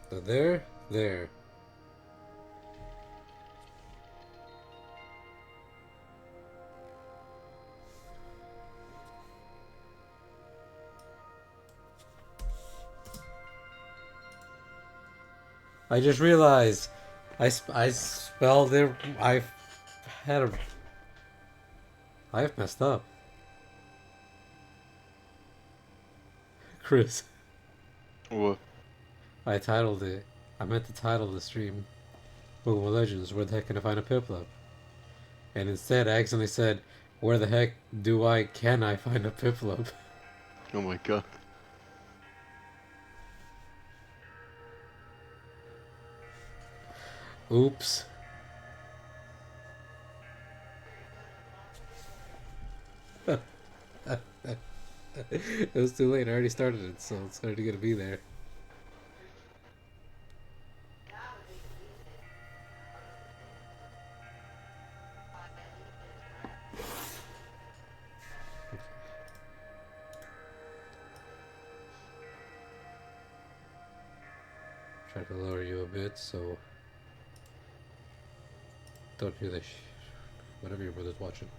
So there. I just realized I spelled it. Had a. I've messed up. Chris, What? I titled it. I meant to title the stream Mobile Legends, where the heck can I find a piplup? And instead, I accidentally said, where the heck can I find a piplup? Oh my god. Oops. It was too late. I already started it, so it's already gonna be there. Try to lower you a bit so don't hear the whatever your brother's watching.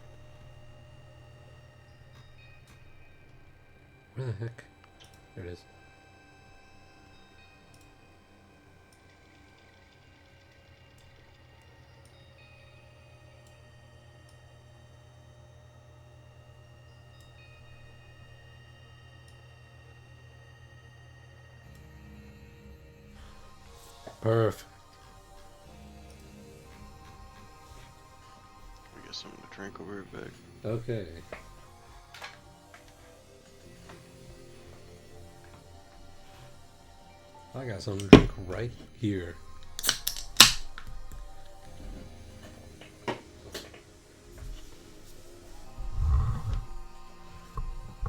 Where the heck? There it is. Perfect. We got something to drink over here back. Okay. I got something to drink right here.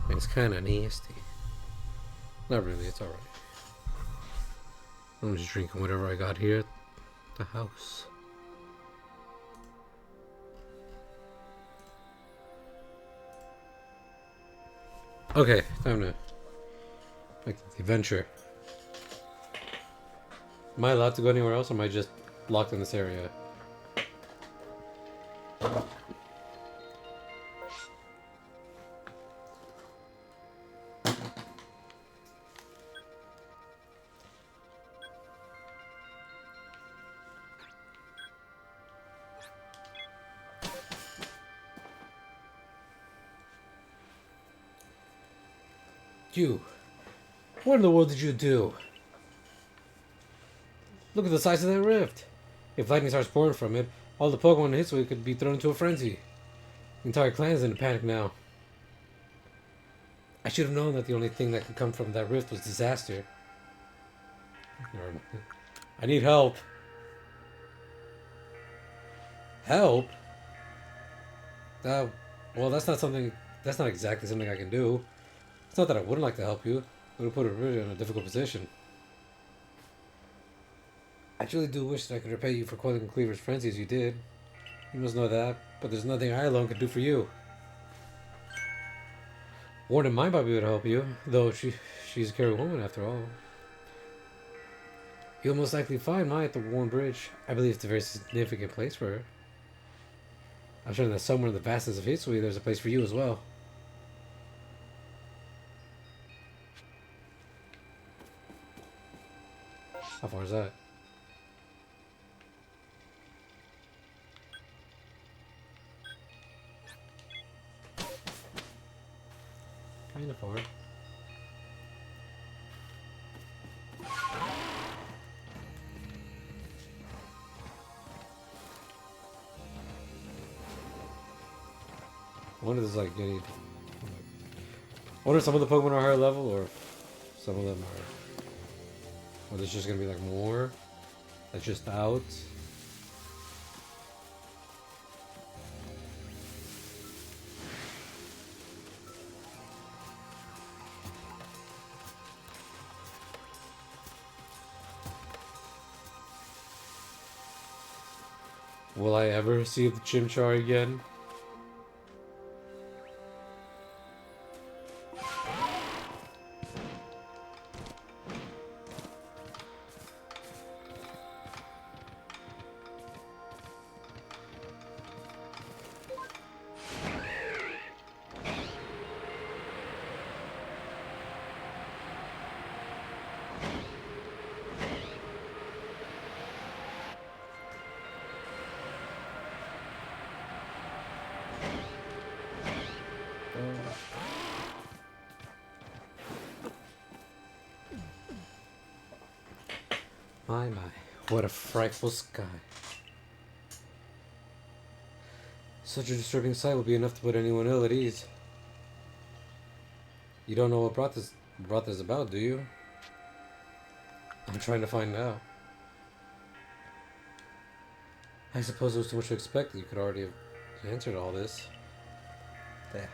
It's kind of nasty. Not really, it's alright. I'm just drinking whatever I got here at the house. Okay, time to make the adventure. Am I allowed to go anywhere else, or am I just locked in this area? You! What in the world did you do? Look at the size of that rift! If lightning starts pouring from it, all the Pokemon in Hitsui could be thrown into a frenzy. The entire clan is in a panic now. I should have known that the only thing that could come from that rift was disaster. I need help. Help? Uh, well, that's not something. That's not exactly something I can do. It's not that I wouldn't like to help you. It would have put it really in a difficult position. I truly do wish that I could repay you for quelling Cleaver's frenzy as you did. You must know that, but there's nothing I alone could do for you. Warden might be able to help you, though she's a carry woman after all. You'll most likely find Mai at the Warren Bridge. I believe it's a very significant place for her. I'm sure that somewhere in the vastness of Hitsui there's a place for you as well. How far is that? Kinda far. I wonder if there's like any. I wonder if some of the Pokemon are higher level, or some of them are. Or there's just gonna be like more that's just out. Will I ever see the Chimchar again? My, what a frightful sky. Such a disturbing sight will be enough to put anyone ill at ease. You don't know what brought this about, do you? I'm trying to find out. I suppose it was too much to expect that you could already have answered all this. There.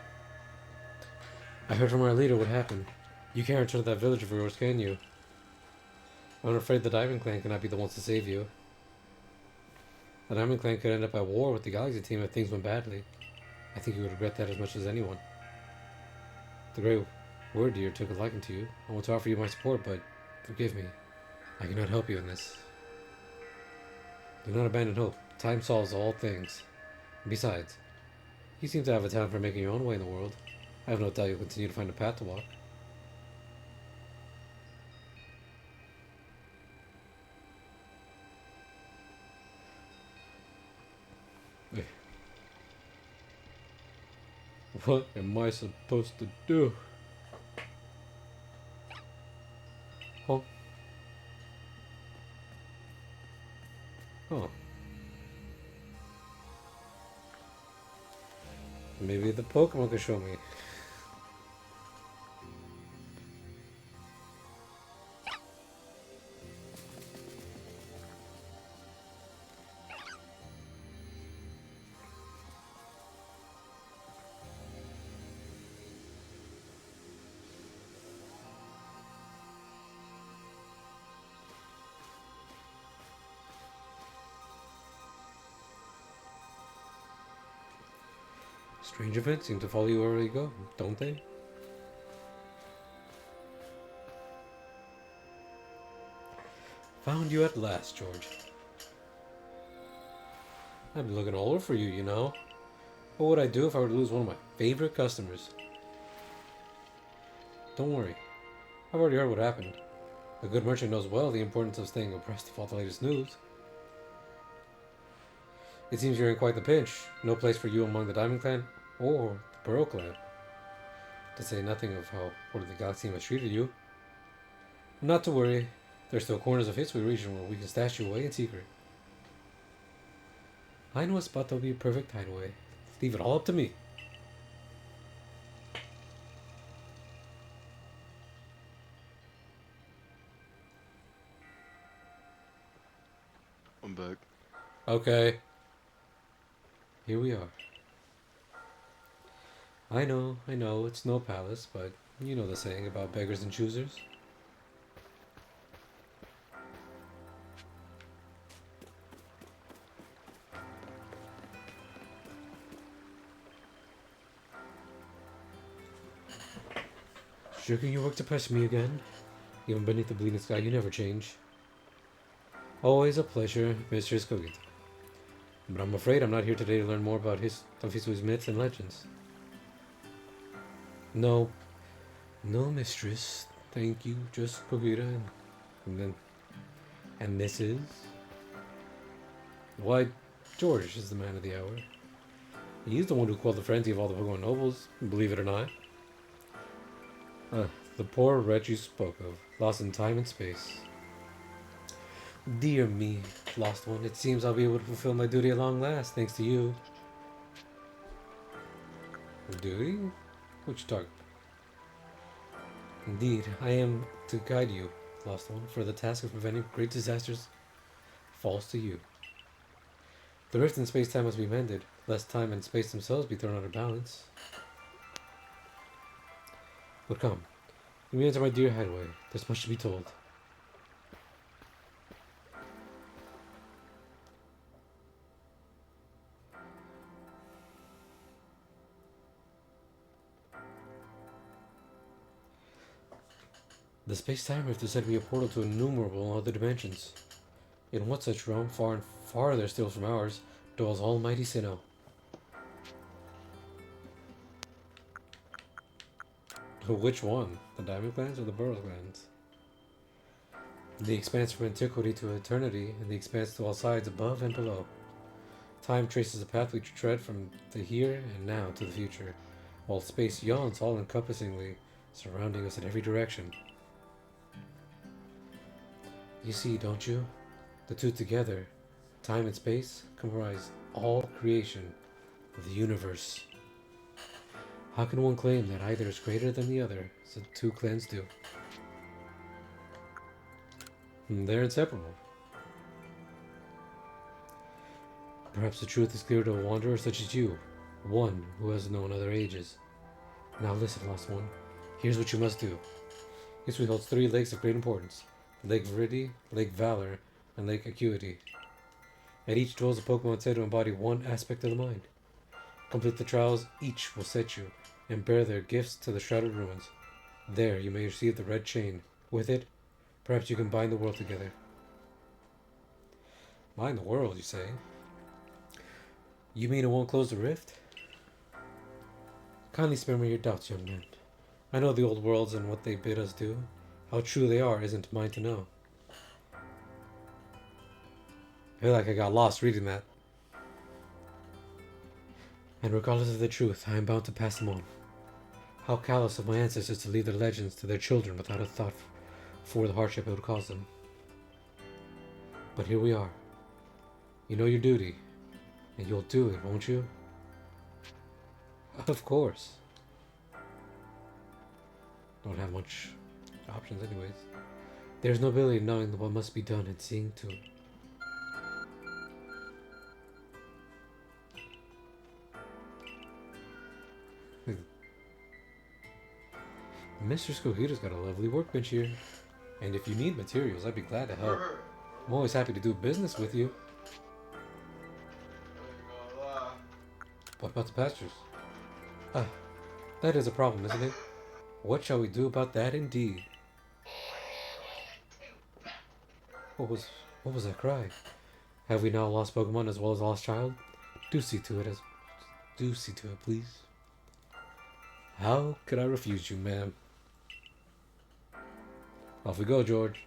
I heard from our leader what happened. You can't return to that village of yours, can you? I'm afraid the Diamond Clan cannot be the ones to save you. The Diamond Clan could end up at war with the Galaxy team if things went badly. I think you would regret that as much as anyone. The Great Word Deer took a liking to you. I want to offer you my support, but forgive me. I cannot help you in this. Do not abandon hope. Time solves all things. And besides, you seem to have a talent for making your own way in the world. I have no doubt you'll continue to find a path to walk. What am I supposed to do? Huh? Oh. Maybe the Pokemon can show me. Strange events seem to follow you wherever you go, don't they? Found you at last, George. I've been looking all over for you, you know. What would I do if I were to lose one of my favorite customers? Don't worry. I've already heard what happened. A good merchant knows well the importance of staying abreast of all the latest news. It seems you're in quite the pinch. No place for you among the Diamond Clan or the Pearl Clan. To say nothing of how poorly the Galaxy team has treated you. Not to worry. There's still corners of Hitsui region where we can stash you away in secret. I know a spot that'll be a perfect hideaway. Leave it all up to me. I'm back. Okay. Here we are. I know, it's no palace, but you know the saying about beggars and choosers. Sure can you work to press me again? Even beneath the bleeding sky, you never change. Always a pleasure, Mistress Kogita. But I'm afraid I'm not here today to learn more about Hisui's myths and legends. No, mistress. Thank you, just Kogita, and this is... Why, George is the man of the hour. He's the one who quelled the frenzy of all the Pokemon nobles, believe it or not. The poor wretch you spoke of, lost in time and space. Dear me, lost one, it seems I'll be able to fulfill my duty at long last, thanks to you. Duty? What you talking about? Indeed, I am to guide you, lost one, for the task of preventing great disasters falls to you. The rift in space-time must be mended, lest time and space themselves be thrown out of balance. But come, let me enter my dear hideaway. There's much to be told. The space-time rift is said to be a portal to innumerable other dimensions. In what such realm, far and farther still from ours, dwells Almighty Sinnoh. Which one? The Diamond Clans or the Burrow Clans? The expanse from antiquity to eternity, and the expanse to all sides above and below. Time traces a path we tread from the here and now to the future, while space yawns all-encompassingly, surrounding us in every direction. You see, don't you? The two together, time and space, comprise all creation of the universe. How can one claim that either is greater than the other, as the two clans do? They're inseparable. Perhaps the truth is clear to a wanderer such as you, one who has known other ages. Now listen, Lost One. Here's what you must do. History holds three lakes of great importance: Lake Viridi, Lake Valor, and Lake Acuity. At each dwells a Pokemon said to embody one aspect of the mind. Complete the trials, each will set you, and bear their gifts to the Shrouded Ruins. There you may receive the red chain. With it, perhaps you can bind the world together. Bind the world, you say? You mean it won't close the rift? Kindly spare me your doubts, young man. I know the old worlds and what they bid us do. How true they are isn't mine to know. I feel like I got lost reading that. And regardless of the truth, I am bound to pass them on. How callous of my ancestors to leave their legends to their children without a thought for the hardship it would cause them. But here we are. You know your duty, and you'll do it, won't you? Of course. Don't have much options anyways. There's nobility in knowing what must be done and seeing to it. Mr. Skohita's got a lovely workbench here. And if you need materials, I'd be glad to help. I'm always happy to do business with you. What about the pastures? Ah, that is a problem, isn't it? What shall we do about that indeed? What was that cry? Have we now lost Pokemon as well as lost child? Do see to it, please. How could I refuse you, ma'am? Off we go, George.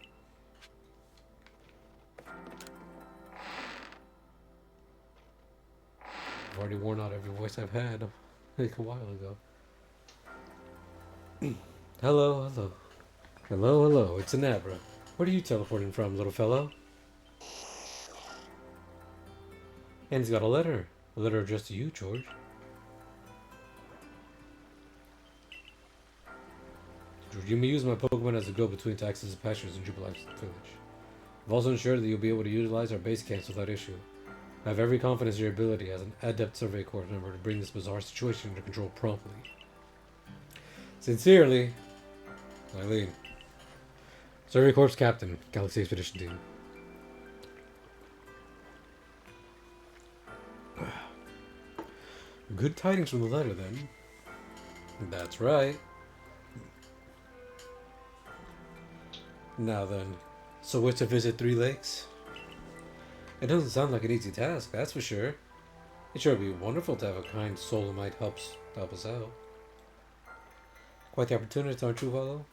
I've already worn out every voice I've had like a while ago. Hello. Hello, it's an Abra. Where are you teleporting from, little fellow? And he's got a letter. A letter addressed to you, George. George, you may use my Pokemon as a go-between to access the pastures in Jubilife's village. I've also ensured that you'll be able to utilize our base camps without issue. I have every confidence in your ability as an adept survey corps member to bring this bizarre situation under control promptly. Sincerely, Eileen. Survey Corps Captain, Galaxy Expedition Team. Good tidings from the letter, then. That's right. Now then, so we're to visit Three Lakes? It doesn't sound like an easy task, that's for sure. It sure would be wonderful to have a kind soul who might help us out. Quite the opportunity, aren't you, fellow?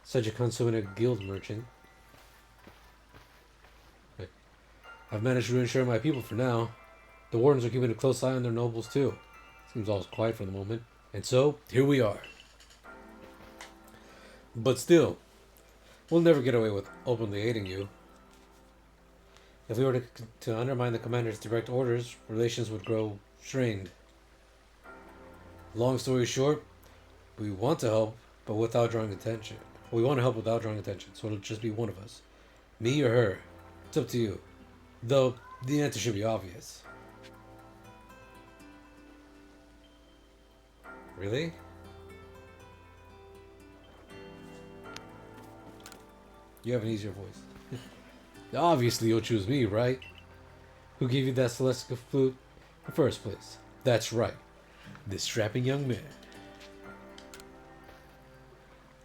Such a consummate guild merchant. I've managed to reassure my people for now. The wardens are keeping a close eye on their nobles too. Seems all is quiet for the moment. And so, here we are. But still, we'll never get away with openly aiding you. If we were to undermine the commander's direct orders, relations would grow strained. Long story short, we want to help, but without drawing attention. We want to help without drawing attention, so it'll just be one of us. Me or her. It's up to you. Though, the answer should be obvious. Really? You have an easier voice. Obviously you'll choose me, right? Who gave you that celestial flute in the first place? That's right. This strapping young man.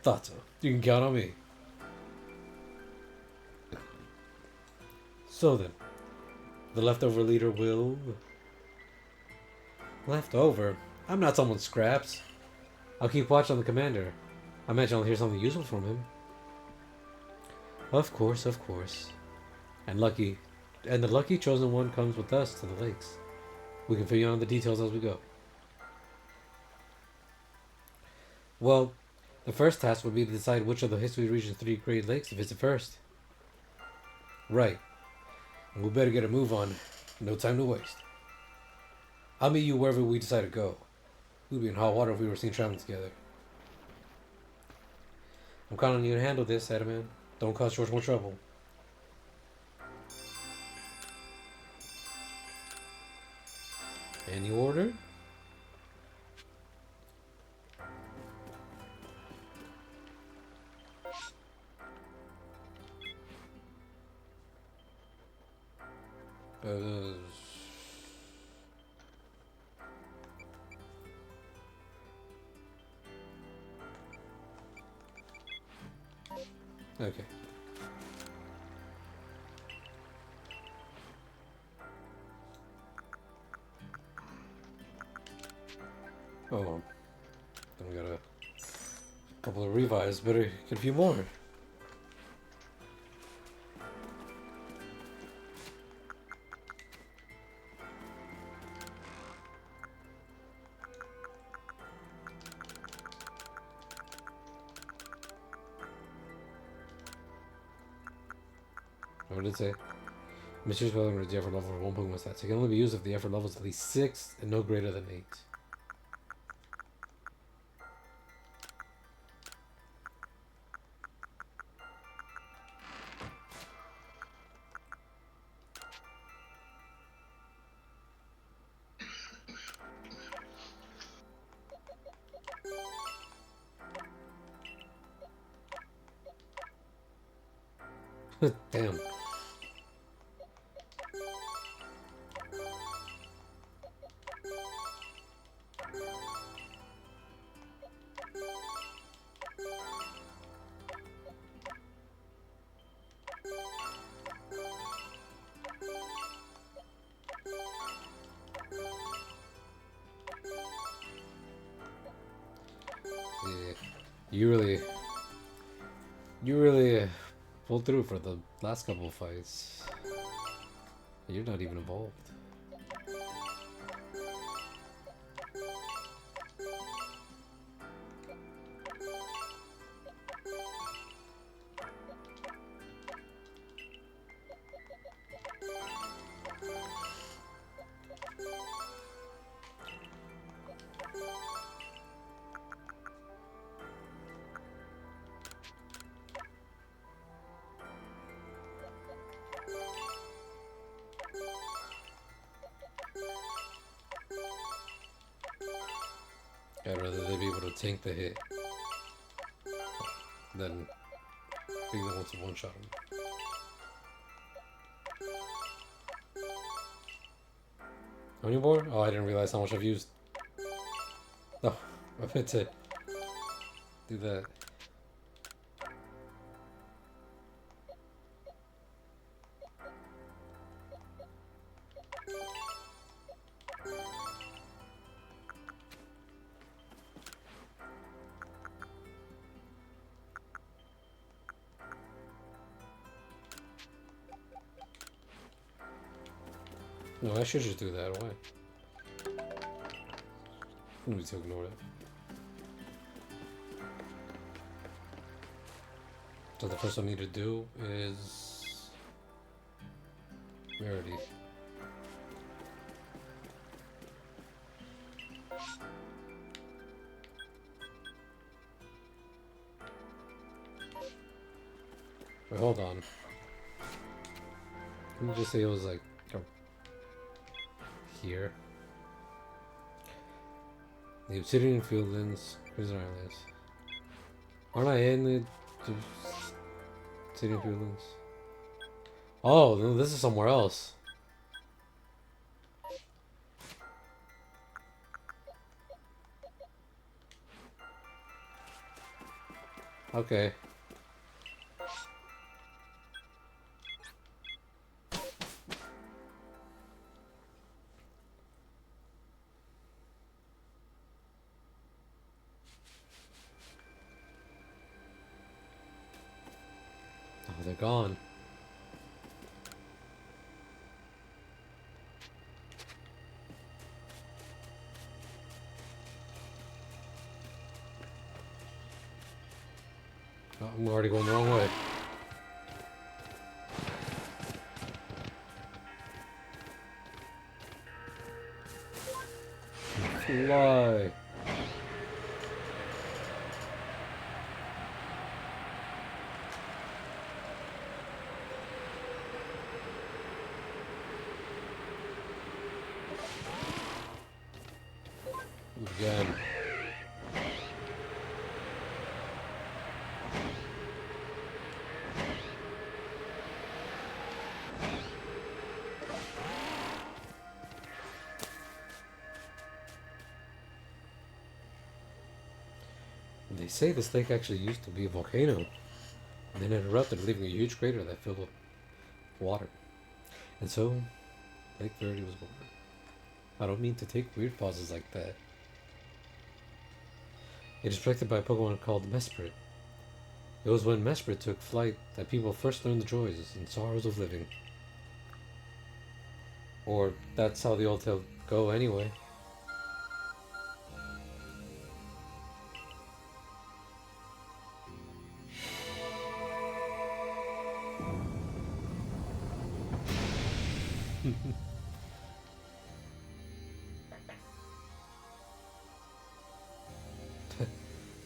Thought so. You can count on me. So then, the leftover leader will... Leftover? I'm not someone's scraps. I'll keep watch on the commander. I imagine I'll hear something useful from him. Of course. And the lucky chosen one comes with us to the lakes. We can fill you in on the details as we go. Well, the first task would be to decide which of the History Region's 3 Great Lakes to visit first. Right. And we better get a move on. No time to waste. I'll meet you wherever we decide to go. We'd be in hot water if we were seen traveling together. I'm counting on you to handle this, Adaman. Don't cause George more trouble. Any order? Uh, okay. Oh, then we got a couple of revives. Better get a few more. What did it say? Mysterious Spell with the effort level for one Pokemon stats. It can only be used if the effort level is at least 6 and no greater than 8. Damn. Yeah. You really pulled through for the last couple of fights. You're not even involved. I'd rather they be able to tank the hit than being the ones to one-shot him. How many more? Oh, I didn't realize how much I've used. Oh, I meant to do that. No, I should just do that. Why? I need to ignore that. So the first one I need to do is Rarity. Wait, hold on. Let me just say it was like here. The Obsidian Fieldlands, Prison Islands. Aren't I in the Obsidian Fieldlands? Oh, no, this is somewhere else. Okay. Oh, they're gone. Oh, I'm already going the wrong way. Lie. Again. They say this lake actually used to be a volcano, and then it erupted, leaving a huge crater that filled with water. And so, Lake Verity was born. I don't mean to take weird pauses like that. It is protected by a Pokemon called Mesprit. It was when Mesprit took flight that people first learned the joys and sorrows of living. Or that's how the old tale go anyway.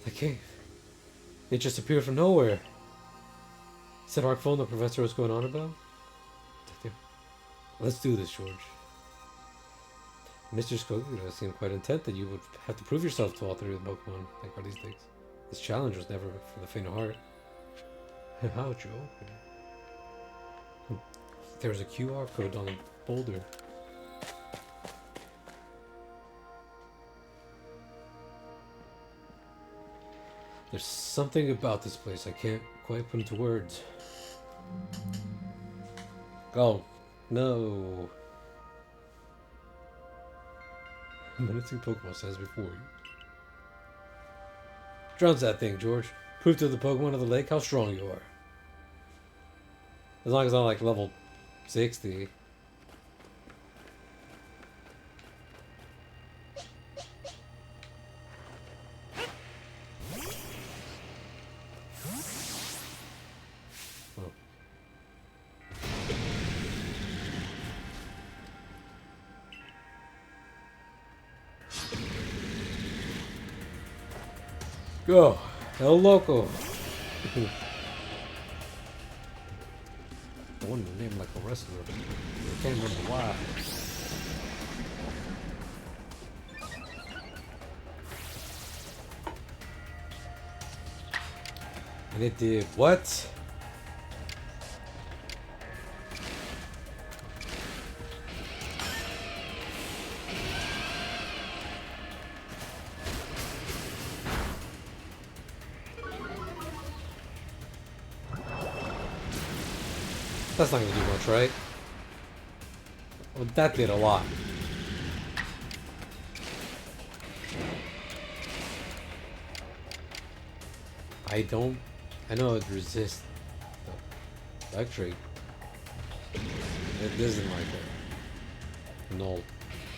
The cave. It just appeared from nowhere. Said Arcphone, the professor was going on about? Let's do this, George. Mr. Skoguda seemed quite intent that you would have to prove yourself to all three of the Pokemon, like all these things. This challenge was never for the faint of heart. How, Joe? There was a QR code on the boulder. There's something about this place I can't quite put into words. Oh, no. Menacing Pokemon says before you. Drowns that thing, George. Prove to the Pokemon of the lake how strong you are. As long as I'm like level 60. Go, El Loco. I wanted to name like a wrestler. I can't remember why. And it did what? That's not gonna do much, right? Well, that did a lot. I know it resists the electric. It isn't like a null.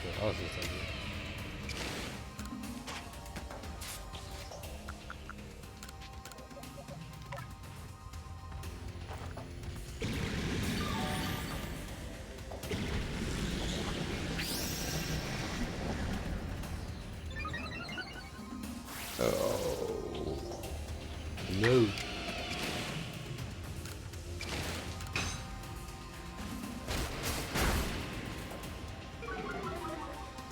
For us, it's like that. No.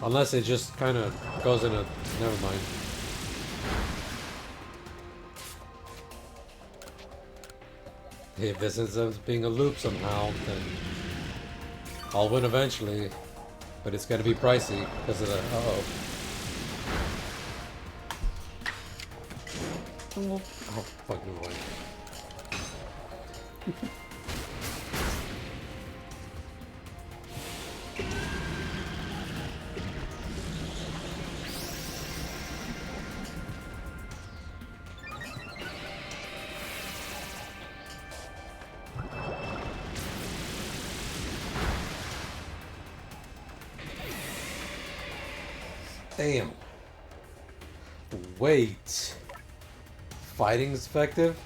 Unless it just kind of goes in a... Never mind. If this ends up being a loop somehow, then I'll win eventually. But it's gonna be pricey because of the... Uh-oh. Oh, fucking boy. Damn. Wait. Fighting's effective?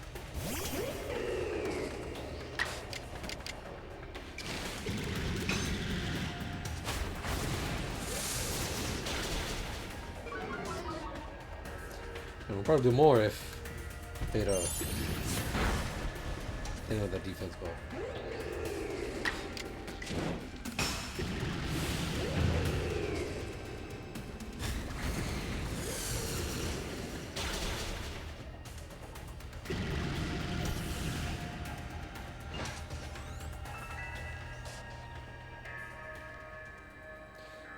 probably do more if they'd they know that defense well.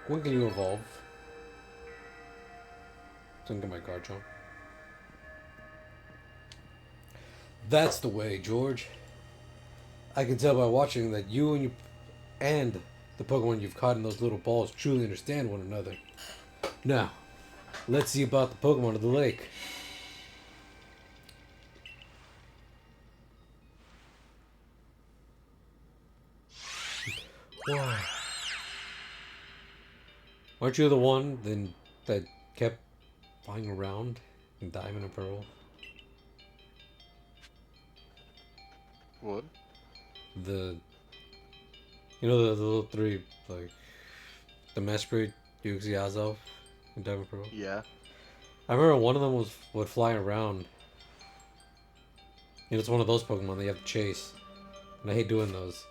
When can you evolve? So I can get my guard jump. That's the way, George. I can tell by watching that you and the Pokemon you've caught in those little balls truly understand one another. Now, let's see about the Pokemon of the lake. Why? Aren't you the one then that kept flying around in Diamond and Pearl? What? The the little three, like the Mesprit, Yuxiazov, and Diamond Pearl. Yeah. I remember one of them would fly around. It's one of those Pokemon that you have to chase, and I hate doing those.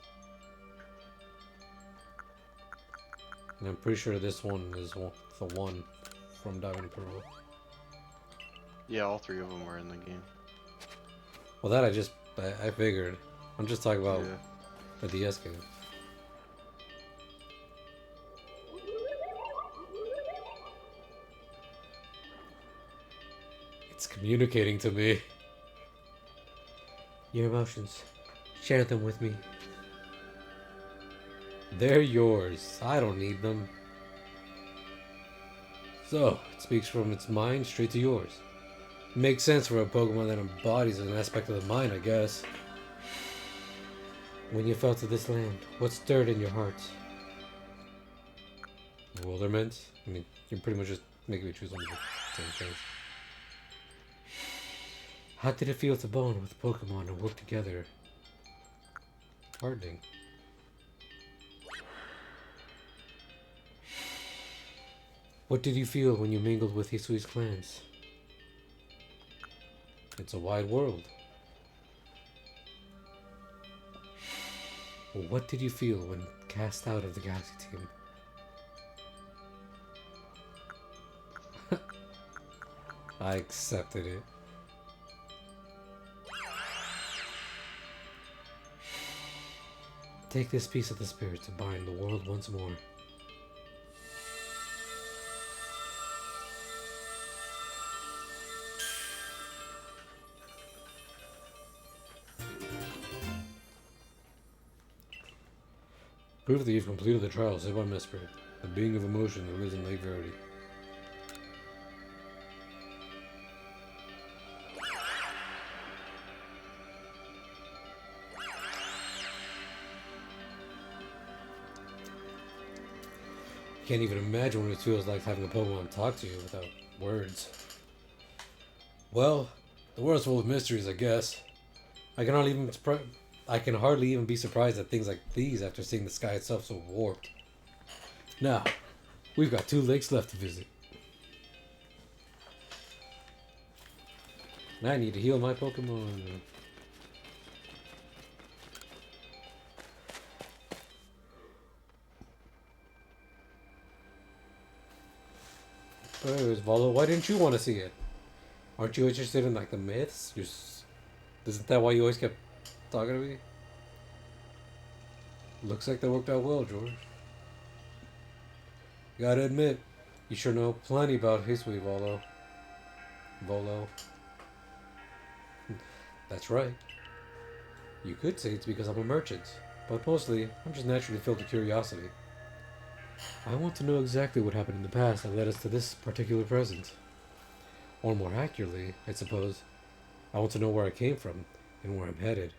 And I'm pretty sure this one is the one from Diamond and Pearl. Yeah, all three of them were in the game. Well, that I figured. I'm just talking about Yeah. the DS game. It's communicating to me. Your emotions. Share them with me. They're yours. I don't need them. So, it speaks from its mind straight to yours. Makes sense for a Pokemon that embodies an aspect of the mind, I guess. When you fell to this land, what stirred in your heart? Bewilderment? I mean, you're pretty much just making me choose one of the same things. How did it feel to bond with Pokemon and work together? Heartening. What did you feel when you mingled with Hisui's clans? It's a wide world. What did you feel when cast out of the Galaxy team? I accepted it. Take this piece of the spirit to bind the world once more. Prove that you've completed the trial set by Mesprit, the being of emotion that lives in Lake Verity. Can't even imagine what it feels like having a Pokemon talk to you without words. Well, the world's full of mysteries, I guess. I can hardly even be surprised at things like these after seeing the sky itself so warped. Now, we've got 2 lakes left to visit. And I need to heal my Pokemon. Anyways, Volo, why didn't you want to see it? Aren't you interested in like the myths? Isn't that why you always kept talking to me? Looks like that worked out well, George. Gotta admit, you sure know plenty about Hisui, Volo. Volo. That's right. You could say it's because I'm a merchant, but mostly I'm just naturally filled with curiosity. I want to know exactly what happened in the past that led us to this particular present. Or more accurately, I suppose, I want to know where I came from and where I'm headed.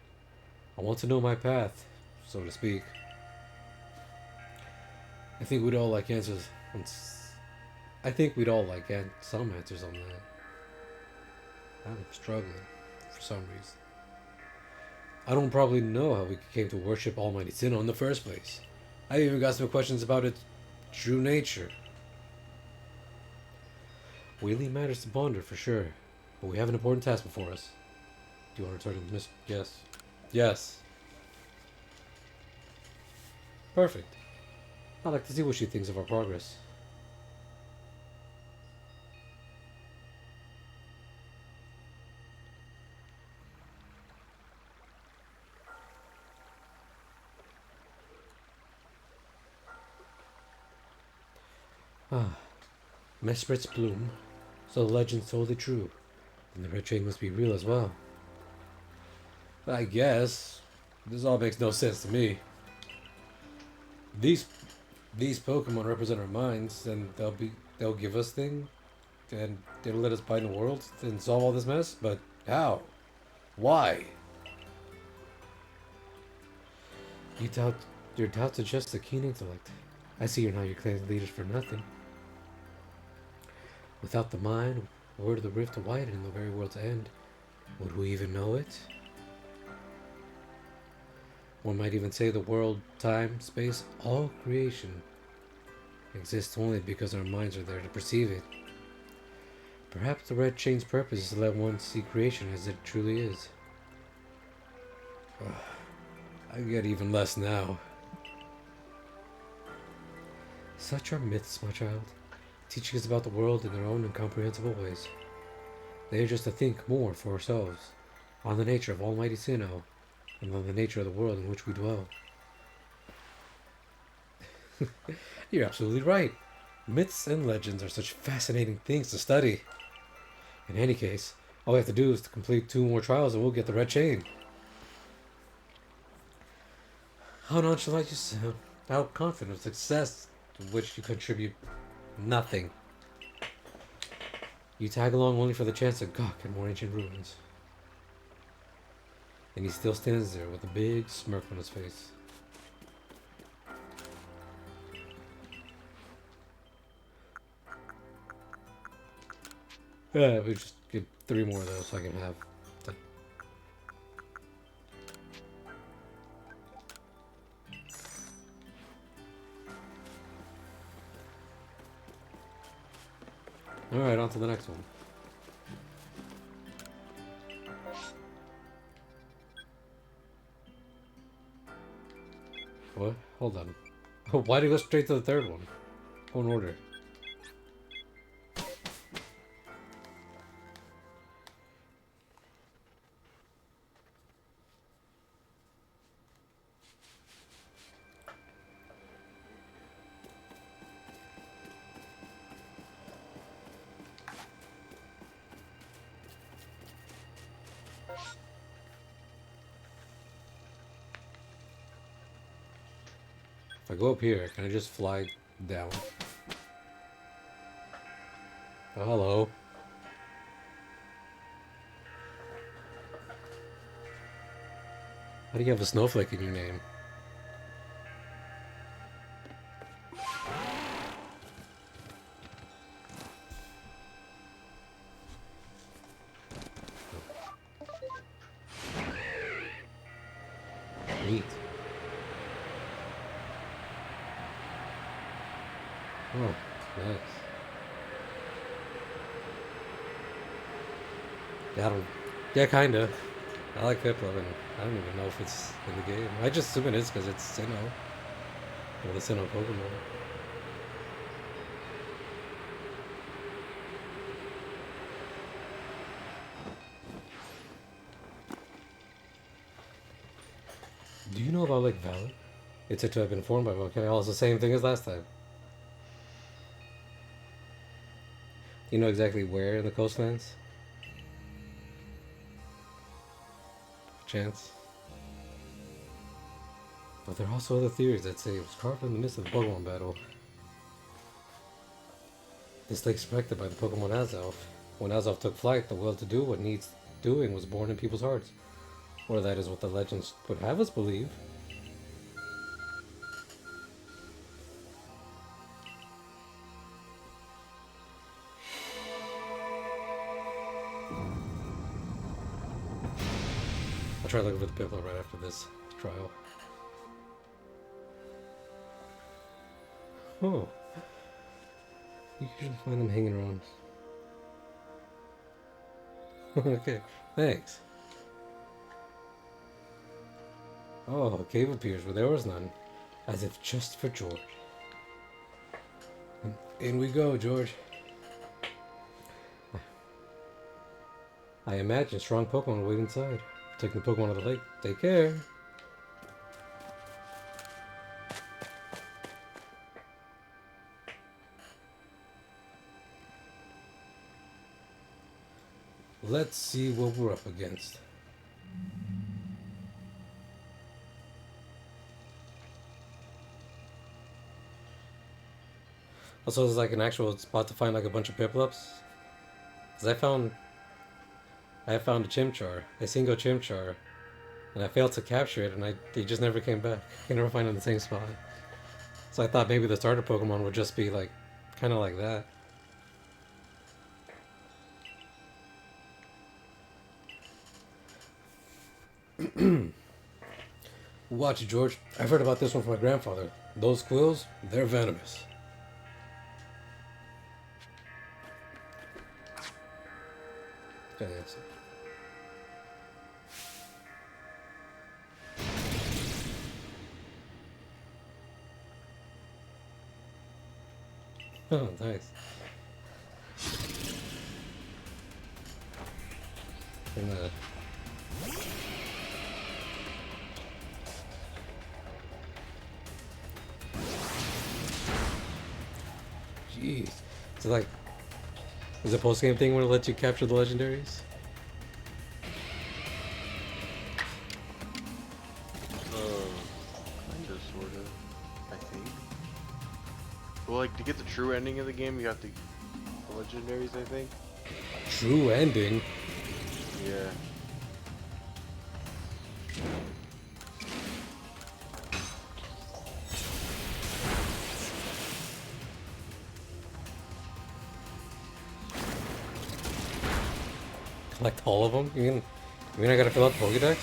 I want to know my path, so to speak. I think we'd all like answers. I think we'd all like some answers on that. I'm struggling for some reason. I don't probably know how we came to worship Almighty Sinnoh in the first place. I even got some questions about its true nature. Wheelie matters to ponder for sure. But we have an important task before us. Do you want to return to Miss? Yes. Yes. Perfect. I'd like to see what she thinks of our progress. Ah, Mesprit's bloom. So the legend's totally true. And the red chain must be real as well. I guess. This all makes no sense to me. These these Pokemon represent our minds, and they'll give us things, and they'll let us bind the world and solve all this mess. But how? Why? You doubt your doubts are just a keen intellect. I see you're not your clan's leaders for nothing. Without the mind, were the rift to widen in the very world's end, would we even know it? One might even say the world, time, space, all creation exists only because our minds are there to perceive it. Perhaps the red chain's purpose is to let one see creation as it truly is. I get even less now. Such are myths, my child, teaching us about the world in their own incomprehensible ways. They are just to think more for ourselves, on the nature of Almighty Sinnoh, and on the nature of the world in which we dwell. You're absolutely right. Myths and legends are such fascinating things to study. In any case, all we have to do is to complete 2 more trials and we'll get the red chain. How nonchalant you sound. How confident of success to which you contribute nothing. You tag along only for the chance to gawk at more ancient ruins. And he still stands there with a big smirk on his face. Yeah, we just get 3 more of those so I can have. Alright, on to the next one. What? Hold on. Why did it go straight to the 3rd one? Go in order. If I go up here, can I just fly down? Oh, hello. How do you have a snowflake in your name? Neat. Oh, nice. Yeah, I don't... Yeah, kinda. I like piplup, and I don't even know if it's in the game. I just assume it is because it's Sinnoh. Or the Sinnoh Pokemon. Do you know about Lake Valley? It's said to have been formed by volcano. It's the same thing as last time. You know exactly where in the coastlands? Chance. But there are also other theories that say it was carved in the midst of the Pokemon battle. This lake's protected by the Pokemon Azelf. When Azelf took flight, the will to do what needs doing was born in people's hearts. Or that is what the legends would have us believe. I'll try looking for the Piplup right after this trial. Oh. You can find them hanging around. Okay, thanks. Oh, a cave appears where there was none, as if just for George. In we go, George. I imagine strong Pokemon will wait inside. Taking the Pokemon to the lake. Take care. Let's see what we're up against. Also, there's like an actual spot to find like a bunch of Piplups. Cause I found a Chimchar, a single Chimchar, and I failed to capture it, and they just never came back. I can never find it in the same spot. So I thought maybe the starter Pokemon would just be like, kind of like that. Watch it, George. I've heard about this one from my grandfather. Those quills, they're venomous. Yes. Oh, nice. And, jeez. So like, is the post game thing when it lets you capture the legendaries? Kinda, sorta. I think. Well, like, to get the true ending of the game, you have to the legendaries, I think. True ending. Yeah. Collect all of them? You mean I gotta fill out the Pokédex?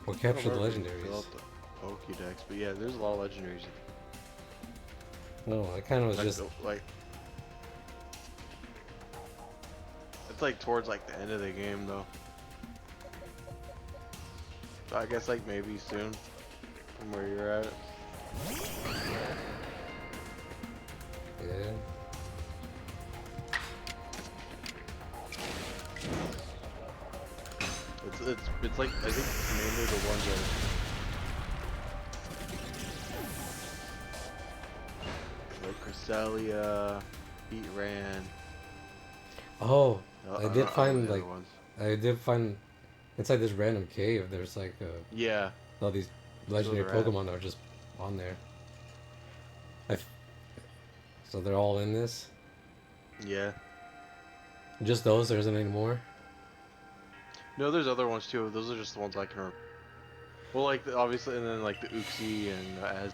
Or I don't capture the remember if you fill legendaries? out the Pokédex, but yeah, there's a lot of legendaries. No, I kind of was Like, just... like, it's like towards like the end of the game though. So I guess like maybe soon from where you're at. Yeah. It's like I think mainly the ones that like Cresselia, Heatran. Oh, I did The find, other like... ones. I did find... Inside this random cave, there's like Yeah, all these that's where legendary they're at. Pokemon that are just on there. So they're all in this? Yeah. Just those? There isn't any more? No, there's other ones too. Those are just the ones I can remember. Well, like obviously, and then like the Uxie and as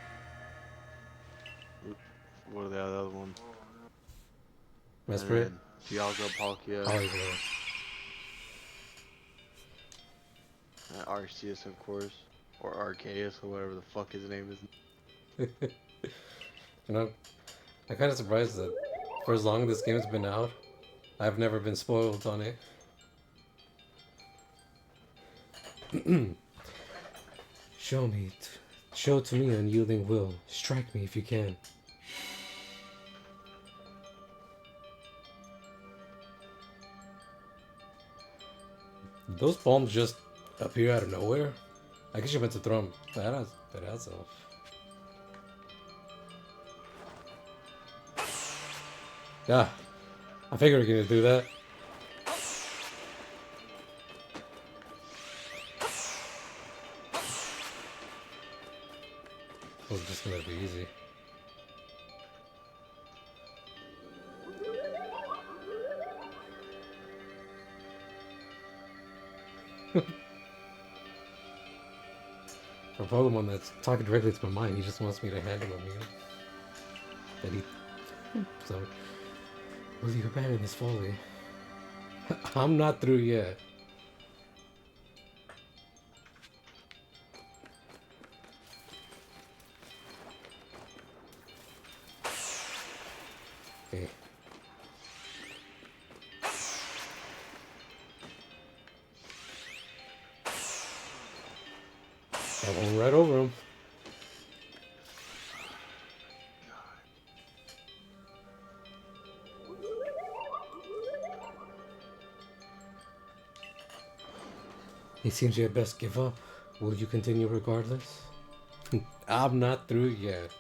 what are the other ones? And Mesprit? then Dialga, Palkia, Polyglot. Arceus, of course, or Arceus, or whatever the fuck his name is. You know, I'm kind of surprised that for as long as this game's been out, I've never been spoiled on it. Show to me unyielding will. Strike me if you can. Those bombs just appear out of nowhere? I guess you meant to throw them that ass off. Yeah, I figured we were gonna do that. It was just gonna be easy. For a Pokemon that's talking directly to my mind, he just wants me to hand him a meal. That he... So, will you abandon this folly? I'm not through yet. Okay. I went right over him. It seems you had best give up. Will you continue regardless? I'm not through yet.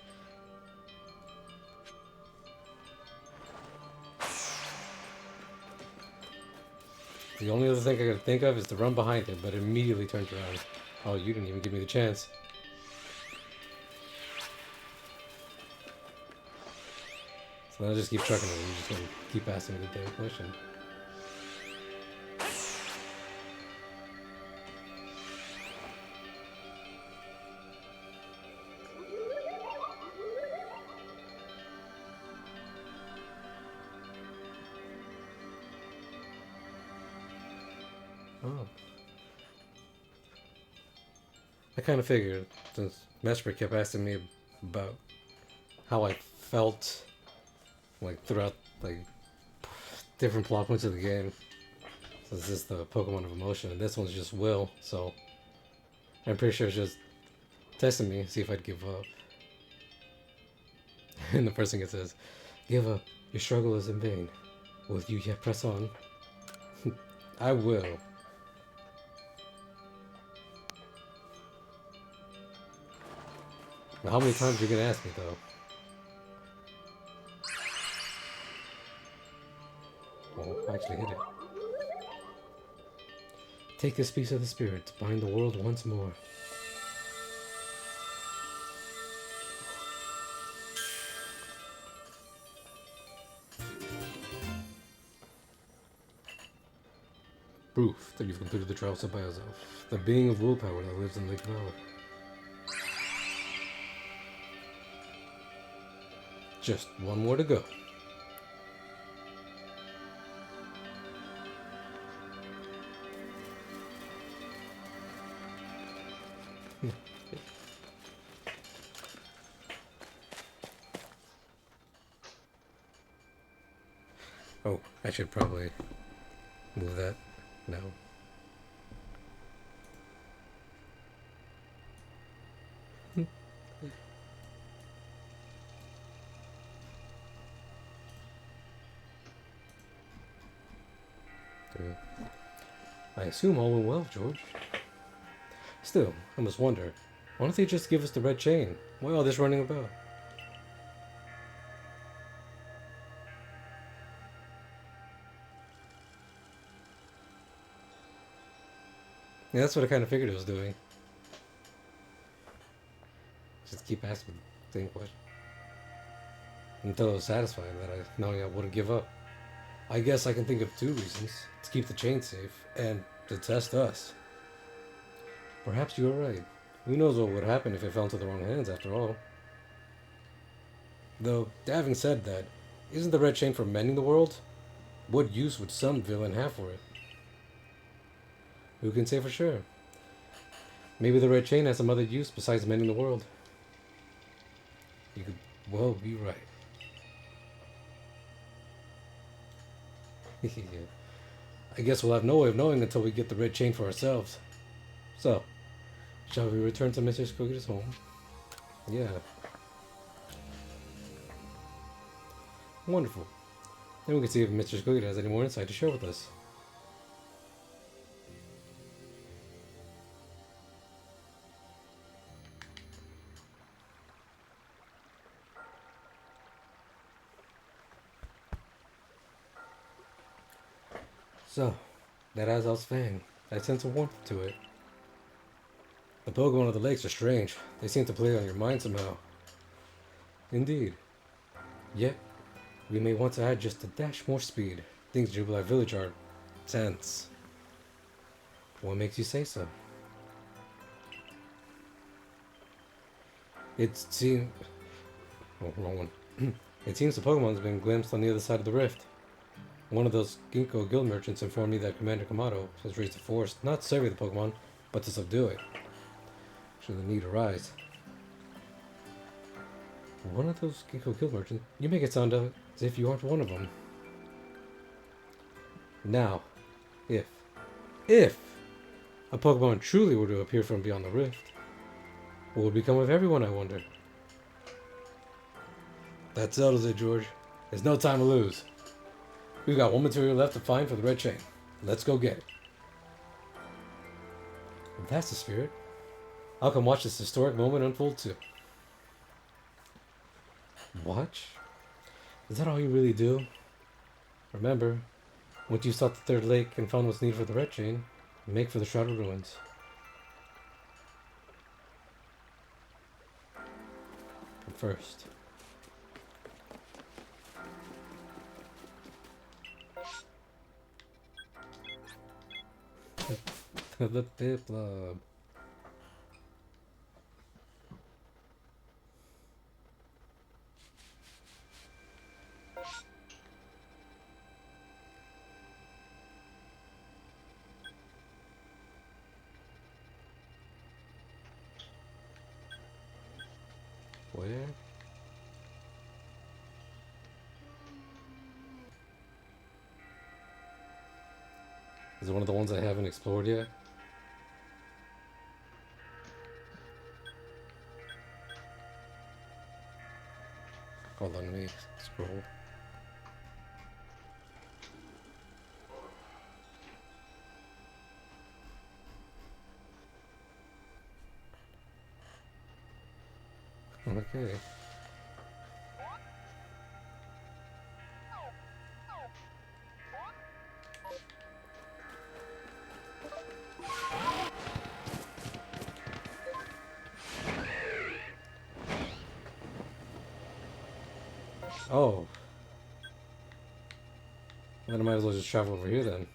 The only other thing I could think of is to run behind him, but it immediately turns around. Oh, you didn't even give me the chance. So then I'll just keep trucking him. You're just gonna keep asking me the damn question. Oh. I kind of figured, since Meshper kept asking me about how I felt, like, throughout, like, different plot points of the game. So this is the Pokemon of emotion, and this one's just will, so I'm pretty sure it's just testing me, see if I'd give up. And the first thing it says, give up, your struggle is in vain. Will you yet press on? I will. Now, how many times are you gonna ask me, though? Oh, I actually hit it. Take this piece of the spirit to bind the world once more. Proof that you've completed the trials of Bioself, the being of willpower that lives in Lake Valley. Just one more to go. Oh, I should probably move that now. I assume all went well, George. Still, I must wonder, why don't they just give us the red chain? Why all this running about? Yeah, that's what I kind of figured it was doing. Just keep asking the same question. Until I was satisfied that knowing I wouldn't give up. I guess I can think of two reasons. To keep the chain safe, and to test us. Perhaps you were right. Who knows what would happen if it fell into the wrong hands after all. Though, having said that, isn't the red chain for mending the world? What use would some villain have for it? Who can say for sure? Maybe the red chain has some other use besides mending the world. You could well be right. Yeah. I guess we'll have no way of knowing until we get the red chain for ourselves. So, shall we return to Mr. Skoogie's home? Yeah. Wonderful. Then we can see if Mr. Skoogie has any more insight to share with us. So, that Azel's fang. I sense a warmth to it. The Pokemon of the lakes are strange. They seem to play on your mind somehow. Indeed. Yet, we may want to add just a dash more speed. Things in Jubilee Village are tense. What makes you say so? It seems... Oh, wrong one. It seems the Pokemon's been glimpsed on the other side of the rift. One of those Ginkgo guild merchants informed me that Commander Kamado has raised a force not to survey the Pokemon, but to subdue it. Should the need arise. One of those Ginkgo guild merchants? You make it sound as if you aren't one of them. Now, if a Pokemon truly were to appear from beyond the rift, What will become of everyone, I wonder? That settles it, George. There's no time to lose. We've got one material left to find for the red chain. Let's go get it. If that's the spirit, I'll come watch this historic moment unfold too. Watch? Is that all you really do? Remember, once you sought the third lake and found what's needed for the red chain, make for the Shrouded Ruins. But first... the piplup. Where? Is it one of the ones I haven't explored yet? Hold on, let me scroll. Okay. Oh. Then I might as well just travel over here then.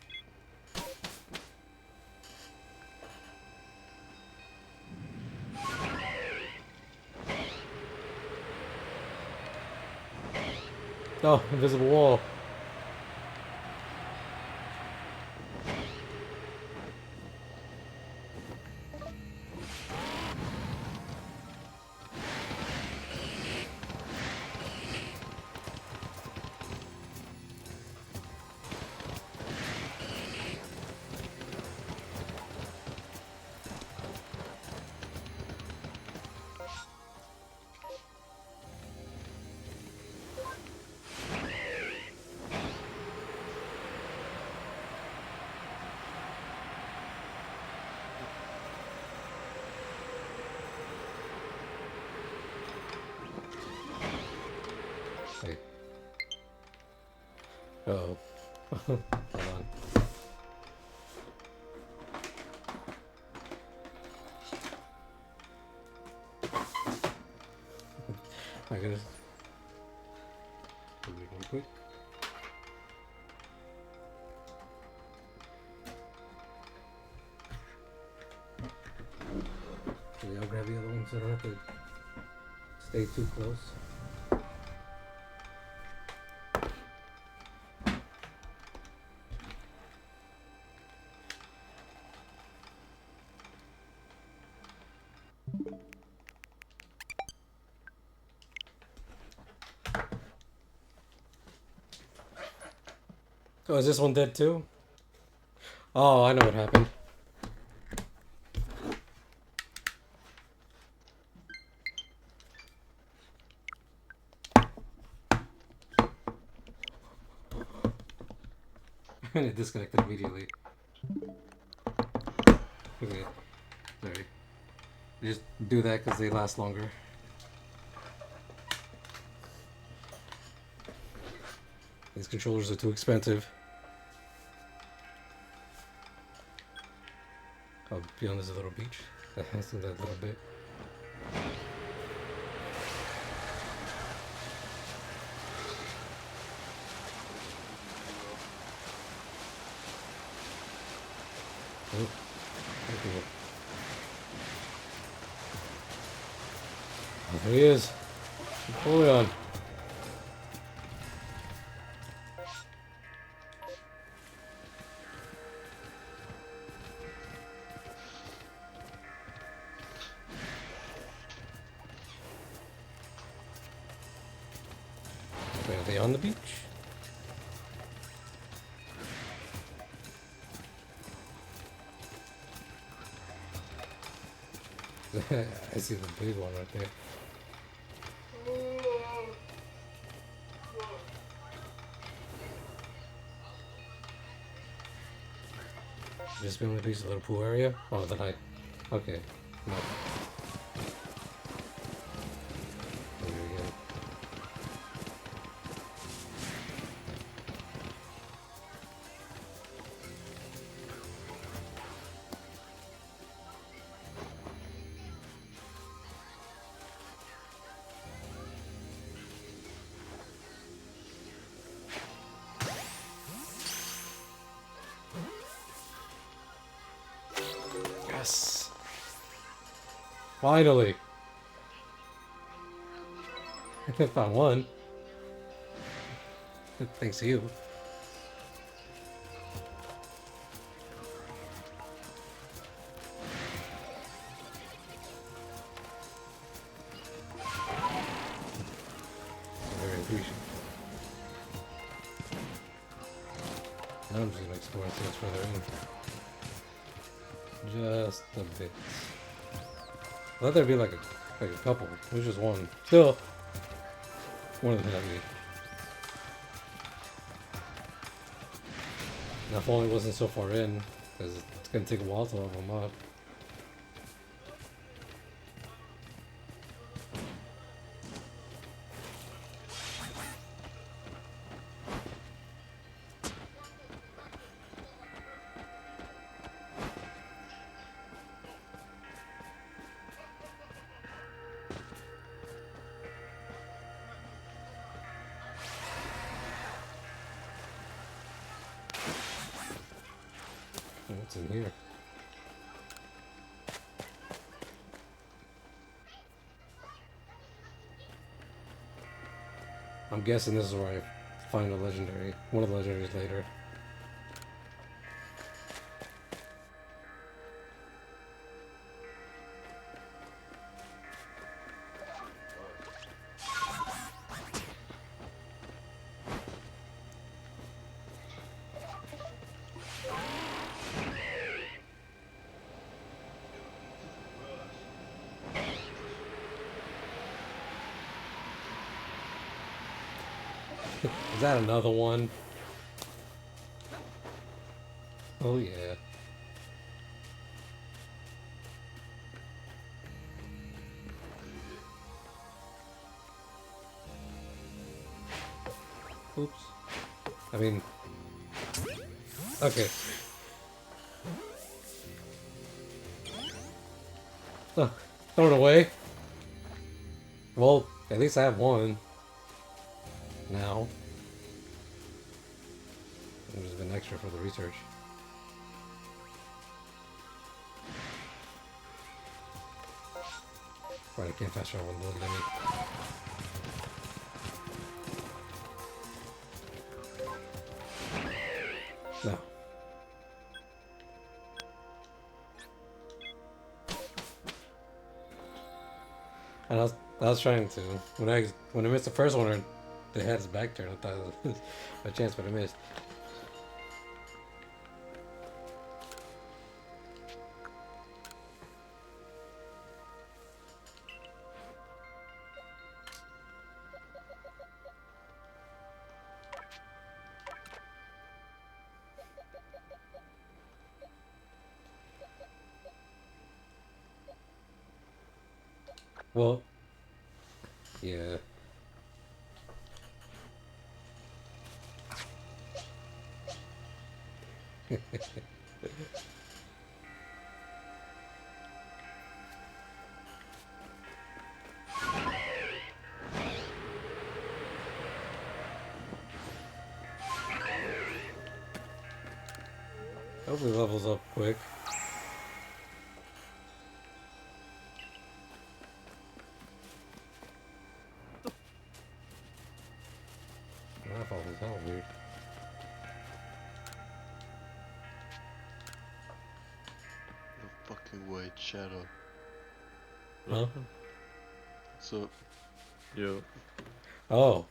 Oh, invisible wall. Hey. Uh-oh. Hold on. I gotta... do it real quick. Okay, I'll grab the other one so I don't have to stay too close. Oh, is this one dead too? Oh, I know what happened. And it disconnected immediately. Okay, sorry. Just do that because they last longer. These controllers are too expensive. I'll be on this little beach. That has that little bit. Oh, okay. Oh, there he is. Napoleon. Wait, are they on the beach? I see the big one right there. Just be able to reach the little pool area? Oh, then I... Okay. No. There we go. Yes! Finally! I found one. Thanks to you. Very appreciative. Now I'm just gonna explore and see what's further in. Just a bit. I thought there'd be like a couple. It was just one. Still, more than happy. Now if only it wasn't so far in, because it's gonna take a while to level them up. What's in here? I'm guessing this is where I find a legendary, one of the legendaries later. Is that another one? Oh yeah. Oops. I mean... Okay. Oh, throw it away. Well, at least I have one. Now. There's been extra for the research. Right, I can't fast travel with any. No. And I was trying to when I missed the first one, they had his back turned. I thought it was my chance, but I missed. Well, yeah. Hopefully levels up quick. That falls is hell weird. No fucking white shadow. Huh? So, Yo. Oh.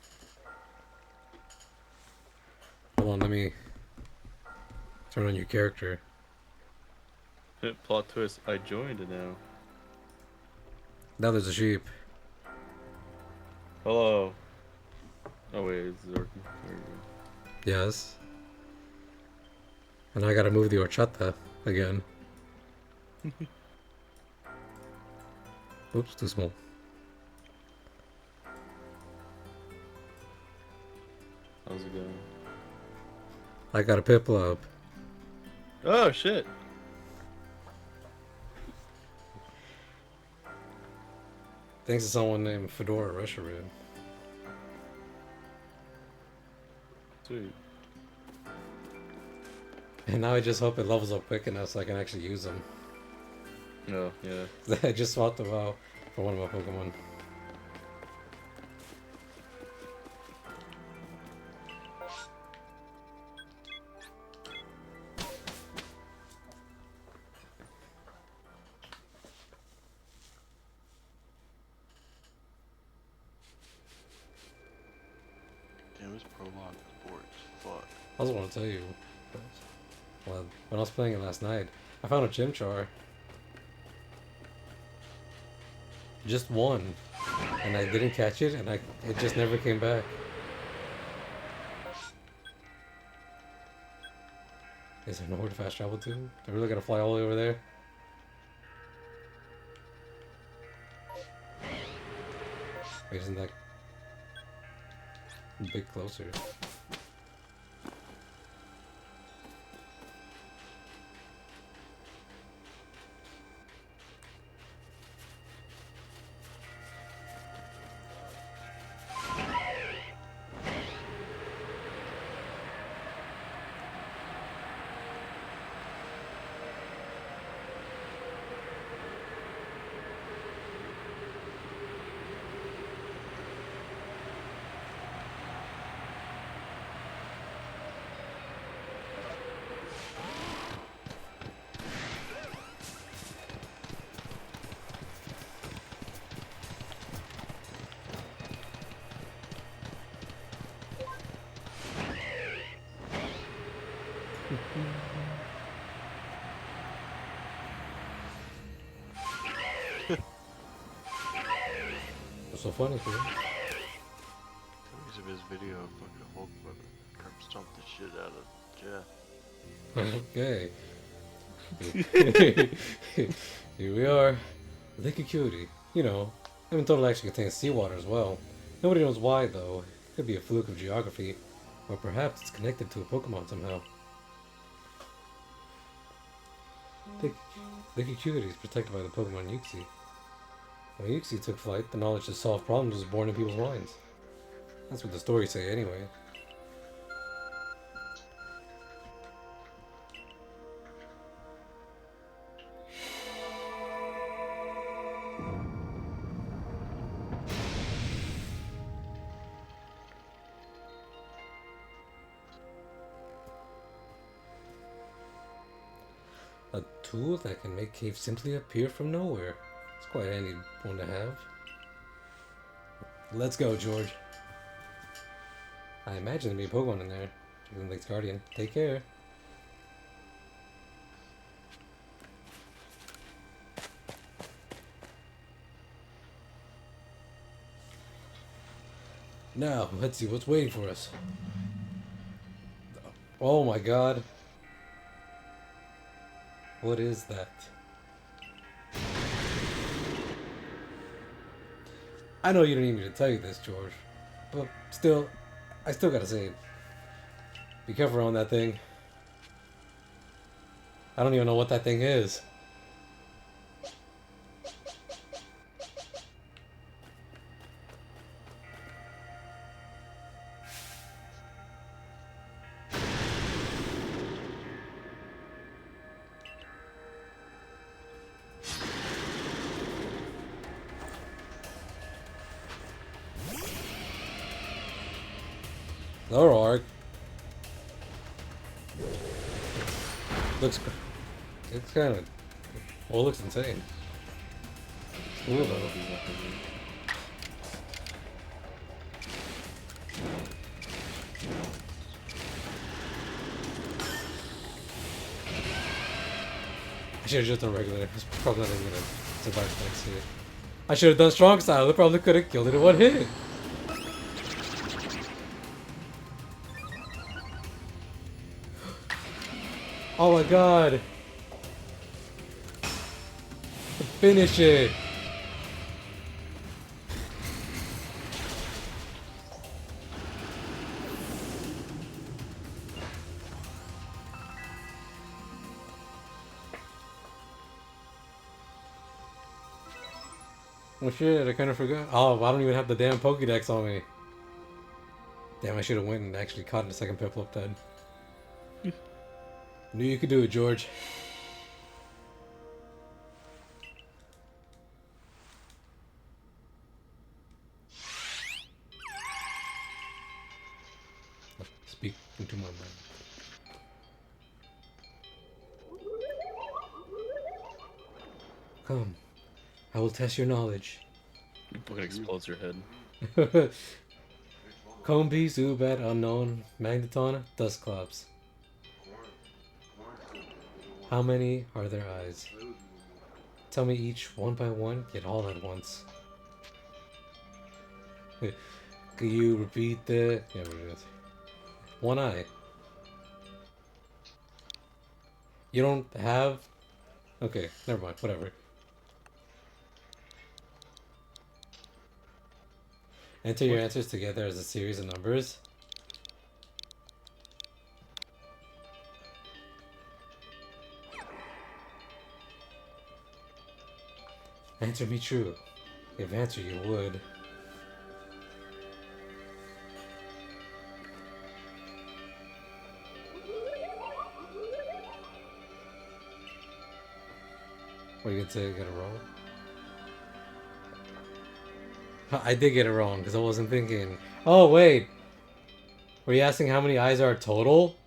Hold on, let me turn on your character. Plot twist, I joined it now. Now there's a sheep. Hello. Oh wait, it's working. There you Yes. And I gotta move the horchata again. Oops, too small. go. How's it going? I got a piplup. Oh shit. Thanks to someone named FedoraReshiram I. Sweet. And now I just hope it levels up quick enough so I can actually use them. Oh yeah. I just swapped them out for one of my Pokemon. Damn, it's prologue sports. Fuck. I also want to tell you, well, when I was playing it last night, I found a Chimchar. Just one. And I didn't catch it, and it just never came back. Is there nowhere to fast travel to? They're really gonna fly all the way over there? Wait, isn't that a bit closer? What's so funny, dude? Because of his video of fucking Hulk curb stomped the shit out of Jeff. Okay. Here we are. Lake Acuity. You know, I mean, Total actually contains seawater as well. Nobody knows why, though. It could be a fluke of geography. Or perhaps it's connected to a Pokemon somehow. Lake Acuity is protected by the Pokemon Uxie. When Uxie took flight, the knowledge to solve problems was born in people's minds. That's what the stories say, anyway. A tool that can make caves simply appear from nowhere. It's quite a handy one to have. Let's go, George. I imagine there'll be a Pokemon in there. Even Lake's Guardian. Take care. Now, let's see what's waiting for us. Oh my god. What is that? I know you don't need me to tell you this, George, but still, I still gotta say it. Be careful around that thing. I don't even know what that thing is. Alright. Looks. It's kind of. Well, it looks insane. It's cool though. I should have just done regular. It's probably not even gonna survive next year. I should have done strong style. It probably could have killed it in one hit. Oh my god. Finish it. Oh shit, I kind of forgot. Oh, I don't even have the damn Pokédex on me. Damn, I should have went and actually caught the second Piplup then. Knew you could do it, George. Speak into my mind. Come, I will test your knowledge. You fucking explodes your head. Combi, Zubat, Unknown, Magneton, Dusclops. How many are there eyes? Tell me each one by one, yet all at once. Can you repeat the... Yeah, what it is. One eye. You don't have... Okay, never mind, whatever. Enter your answers together as a series of numbers. Answer me true. If answer you would. What are you gonna say? Get it wrong? I did get it wrong because I wasn't thinking. Oh wait, were you asking how many eyes are total?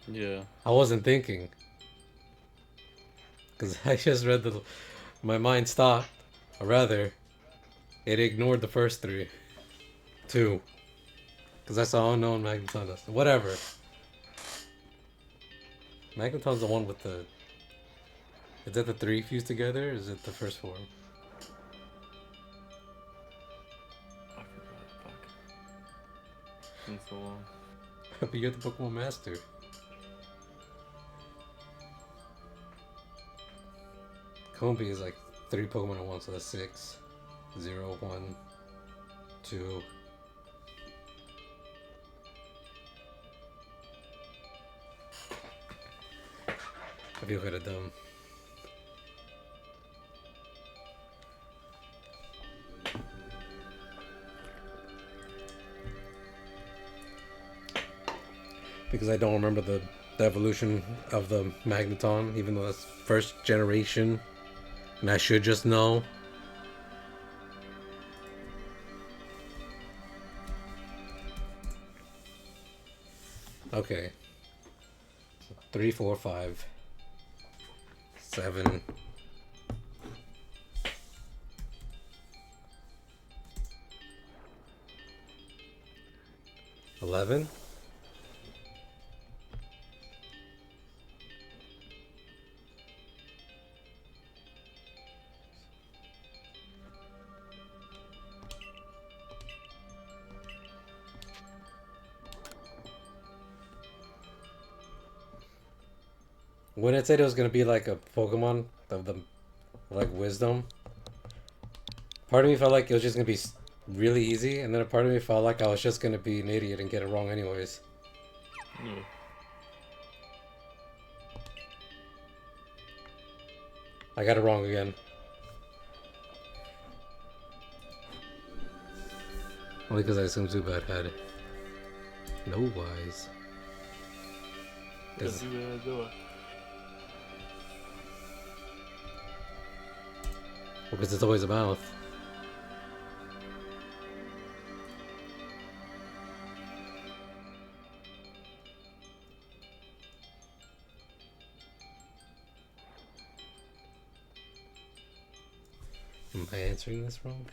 Yeah. I wasn't thinking because I just read the. My mind stopped, or rather, it ignored the first two, because I saw unknown Magneton. Whatever. Magneton's the one with the. Is that the three fused together? Or is it the first form? I forgot. Fuck. It's been so long. But you're the Pokemon Master. Combi is like 3 Pokemon at once, so that's 6. 0, 1, 2. I feel kind of dumb. Because I don't remember the evolution of the Magneton, even though that's first generation. And I should just know. Okay. 3, 4, 5, 7. 11. When it said it was gonna be like a Pokemon of the like wisdom, part of me felt like it was just gonna be really easy, and then a part of me felt like I was just gonna be an idiot and get it wrong anyways. Yeah. I got it wrong again. Only because I assumed Zubat had no wise. Let's do that, do it. Because it's always a mouth. Am I answering this wrong?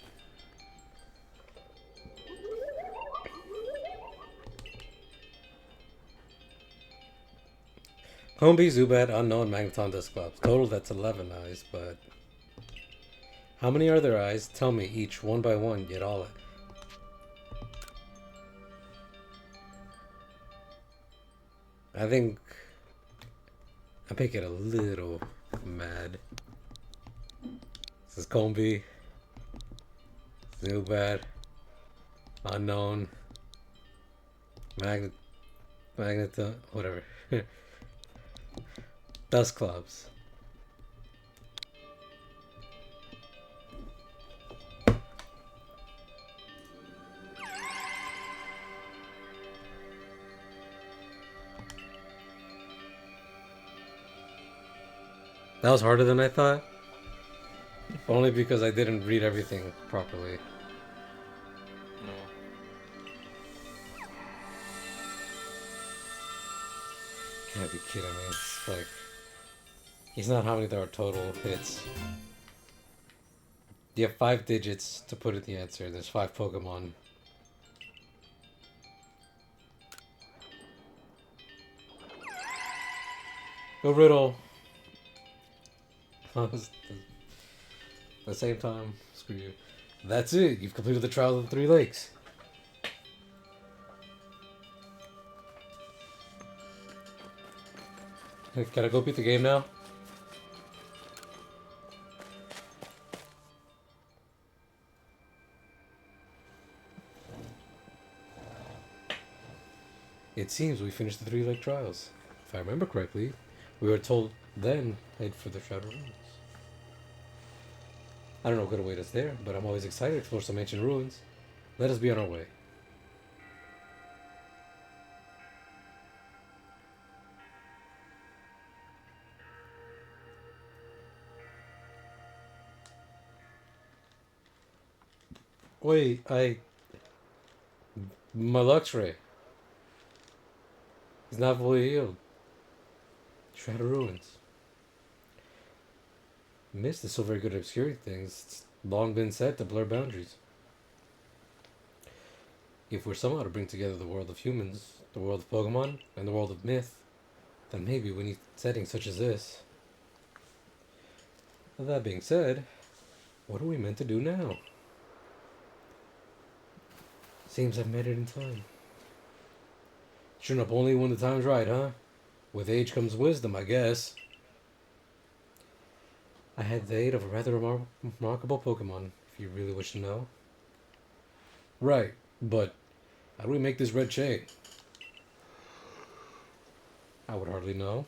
Combi, Zubat, Unknown, Magneton, Dusclops. Total, that's 11 eyes, but... How many are their eyes? Tell me each, one by one, get all it. I think I make it a little mad. This is Combi, Zubat, Unknown, Magnet, whatever. Dust Clubs. That was harder than I thought. Only because I didn't read everything properly. No. Can't be kidding me. It's like... He's not how many there are total hits. You have 5 digits to put in the answer. There's 5 Pokemon. Go Riddle. At the same time, screw you. That's it. You've completed the Trials of the Three Lakes. Can I go beat the game now? It seems we finished the Three Lake Trials. If I remember correctly, we were told then head for the Shadow Ruins. I don't know what could await us there, but I'm always excited to explore some ancient ruins. Let us be on our way. Wait, my Luxray is not fully healed. Shadow Ruins. Mist is so very good at obscuring things. It's long been said to blur boundaries. If we're somehow to bring together the world of humans, the world of Pokemon, and the world of myth, then maybe we need settings such as this. That being said, what are we meant to do now? Seems I've made it in time. Showing up only when the time's right, huh? With age comes wisdom, I guess. I had the aid of a rather remarkable Pokemon, if you really wish to know. Right, but how do we make this red chain? I would hardly know.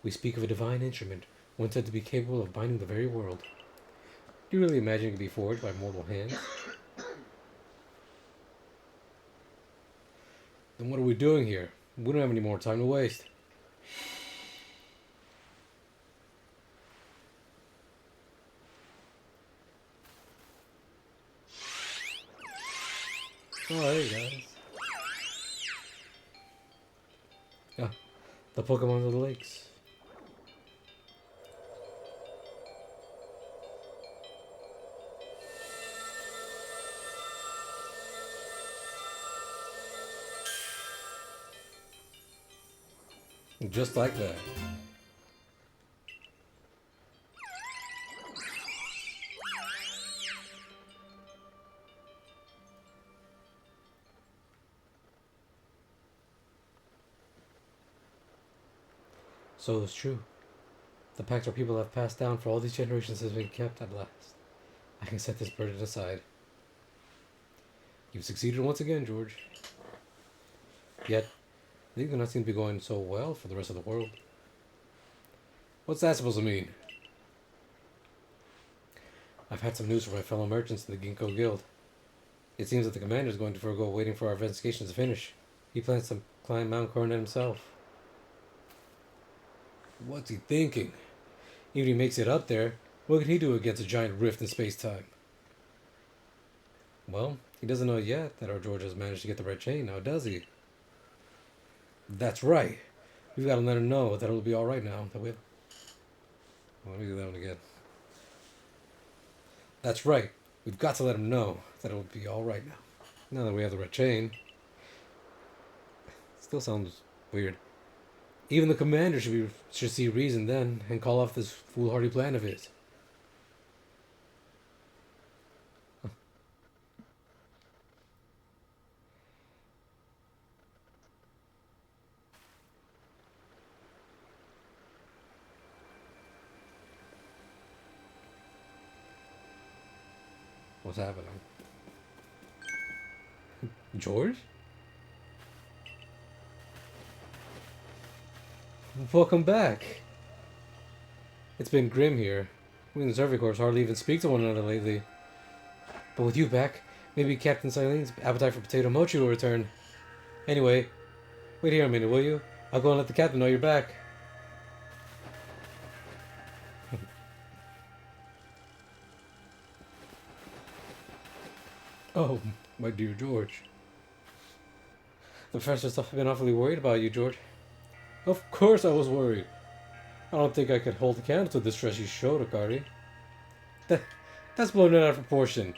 We speak of a divine instrument, one said to be capable of binding the very world. Do you really imagine it could be forged by mortal hands? Then what are we doing here? We don't have any more time to waste. Oh, hey guys. Yeah, the Pokemon of the lakes. Just like that. So it's true. The pacts our people have passed down for all these generations has been kept at last. I can set this burden aside. You've succeeded once again, George. Yet, things do not seem to be going so well for the rest of the world. What's that supposed to mean? I've had some news from my fellow merchants in the Ginkgo Guild. It seems that the commander is going to forego waiting for our investigations to finish. He plans to climb Mount Coronet himself. What's he thinking? Even if he makes it up there, what can he do against a giant rift in space-time? Well, he doesn't know yet that our George has managed to get the red chain, now does he? That's right. We've got to let him know that it'll be alright now. That we have... Let me do that one again. That's right. We've got to let him know that it'll be alright now. Now that we have the red chain. Still sounds weird. Even the commander should see reason then and call off this foolhardy plan of his. What's happening? George? Welcome back. It's been grim here. We in the Survey Corps hardly even speak to one another lately. But with you back, maybe Captain Silene's appetite for potato mochi will return. Anyway, wait here a minute, will you? I'll go and let the captain know you're back. Oh, my dear George. The professor's been awfully worried about you, George. Of course I was worried. I don't think I could hold a candle to the stress you showed, Akari. That's blown it out of proportion.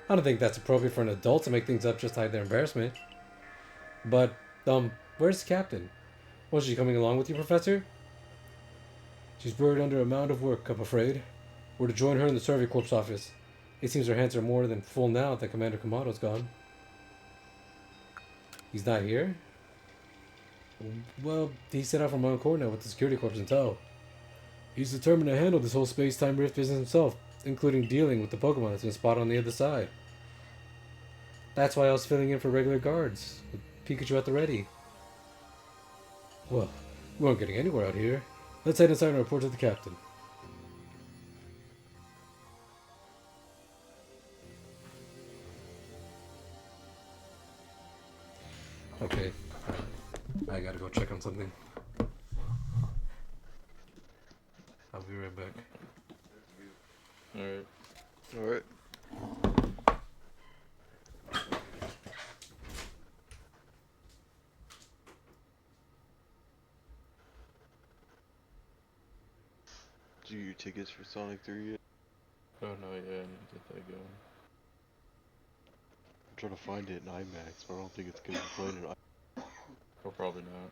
I don't think that's appropriate for an adult to make things up just to hide their embarrassment. But, where's the captain? Wasn't she coming along with you, Professor? She's buried under a mound of work, I'm afraid. We're to join her in the Survey Corps office. It seems her hands are more than full now that Commander Kamado's gone. He's not here? Well, he set out from my own coordinate with the security corps in tow. He's determined to handle this whole space-time rift business himself, including dealing with the Pokemon that's been spotted on the other side. That's why I was filling in for regular guards, with Pikachu at the ready. Well, we aren't getting anywhere out here. Let's head inside and report to the captain. Okay, I gotta go check on something. I'll be right back. Alright. Alright. Do you get your tickets for Sonic 3 yet? Oh no, yeah, I need to get that going. I'm trying to find it in IMAX, but I don't think it's gonna be playing in IMAX. Oh, probably not.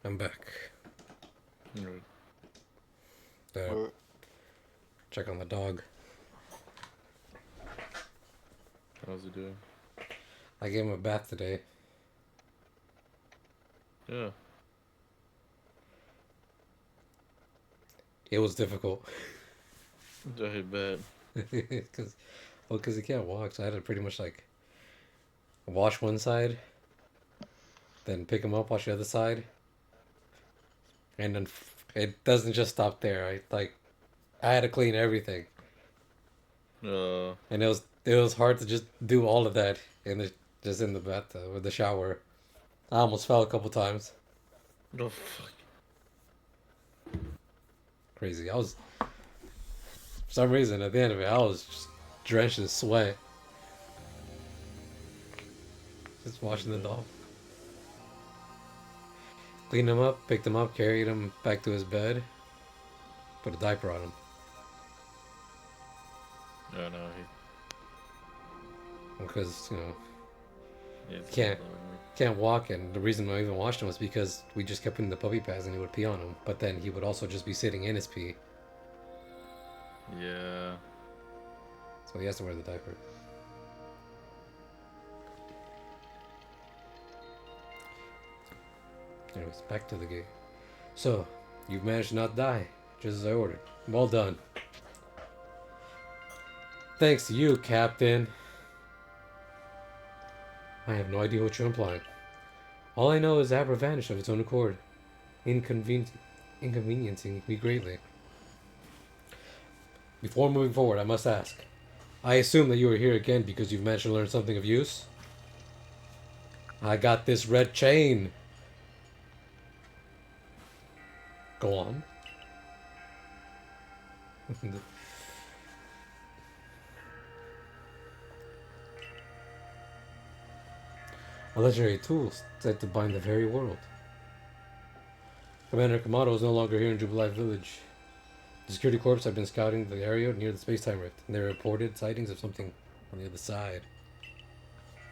I'm back. Alright. Alright. Check on the dog. How's it doing? I gave him a bath today. Yeah. It was difficult. I bet. Because he can't walk, so I had to pretty much like wash one side, then pick him up, wash the other side, and then it doesn't just stop there. I had to clean everything, and it was hard to just do all of that just in the bathtub with the shower. I almost fell a couple times. Oh, fuck. Crazy. I was, for some reason, at the end of it, I was just drenched in sweat. Just washing the dog. Cleaned him up, picked him up, carried him back to his bed, put a diaper on him. Oh no, Because, you know, it's can't lonely. can't walk, and the reason I even washed him was because we just kept putting the puppy pads and he would pee on him. But then he would also just be sitting in his pee, Yeah. so he has to wear the diaper. Anyways, back to the game. So, you've managed to not die, just as I ordered. Well done. Thanks to you, Captain. I have no idea what you're implying. All I know is Abra vanished of its own accord, inconveniencing me greatly. Before moving forward, I must ask. I assume that you are here again because you've managed to learn something of use? I got this red chain. Go on. A legendary tool set to bind the very world. Commander Kamado is no longer here in Jubilee Village. The security corps have been scouting the area near the space-time rift, and they reported sightings of something on the other side.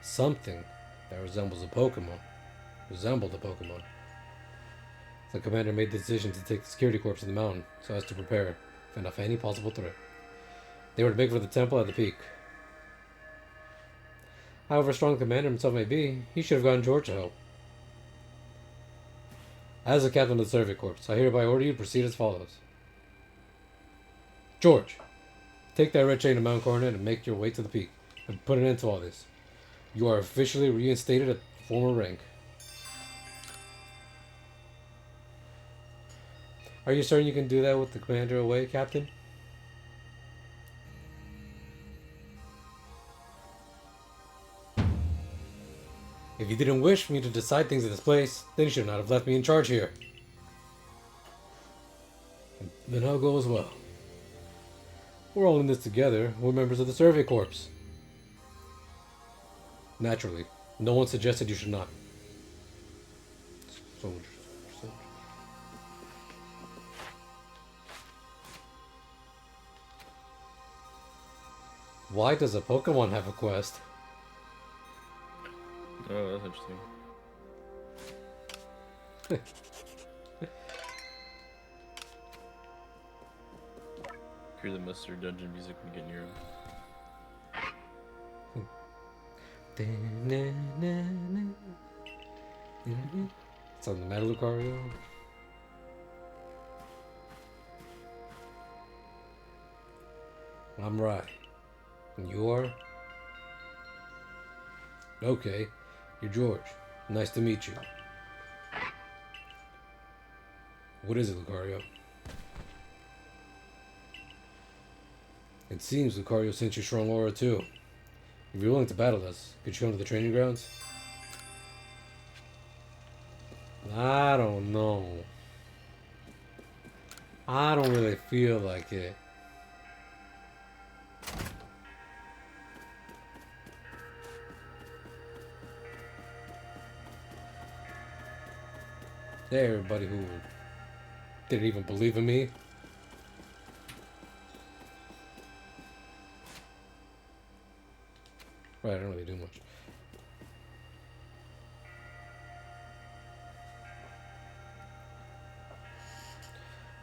Something that resembled a Pokemon. The commander made the decision to take the security corps to the mountain so as to prepare, fend off any possible threat. They were to make for the temple at the peak. However strong the commander himself may be, he should have gotten George to help. As the captain of the survey corps, I hereby order you to proceed as follows. George, take that red chain to Mount Coronet and make your way to the peak, and put an end to all this. You are officially reinstated at former rank. Are you certain you can do that with the commander away, Captain? If you didn't wish me to decide things at this place, then you should not have left me in charge here. And then all goes well. We're all in this together. We're members of the Survey Corps. Naturally, no one suggested you should not. Soldiers. Why does a Pokemon have a quest? Oh, that's interesting. Hear the Mr. Dungeon music when you get near him. It's on the Metal Lucario. I'm right. And you are? Okay. You're George. Nice to meet you. What is it, Lucario? It seems Lucario sent you strong aura too. If you're willing to battle us, could you come to the training grounds? I don't know. I don't really feel like it. Hey, everybody who didn't even believe in me. Right, I don't really do much.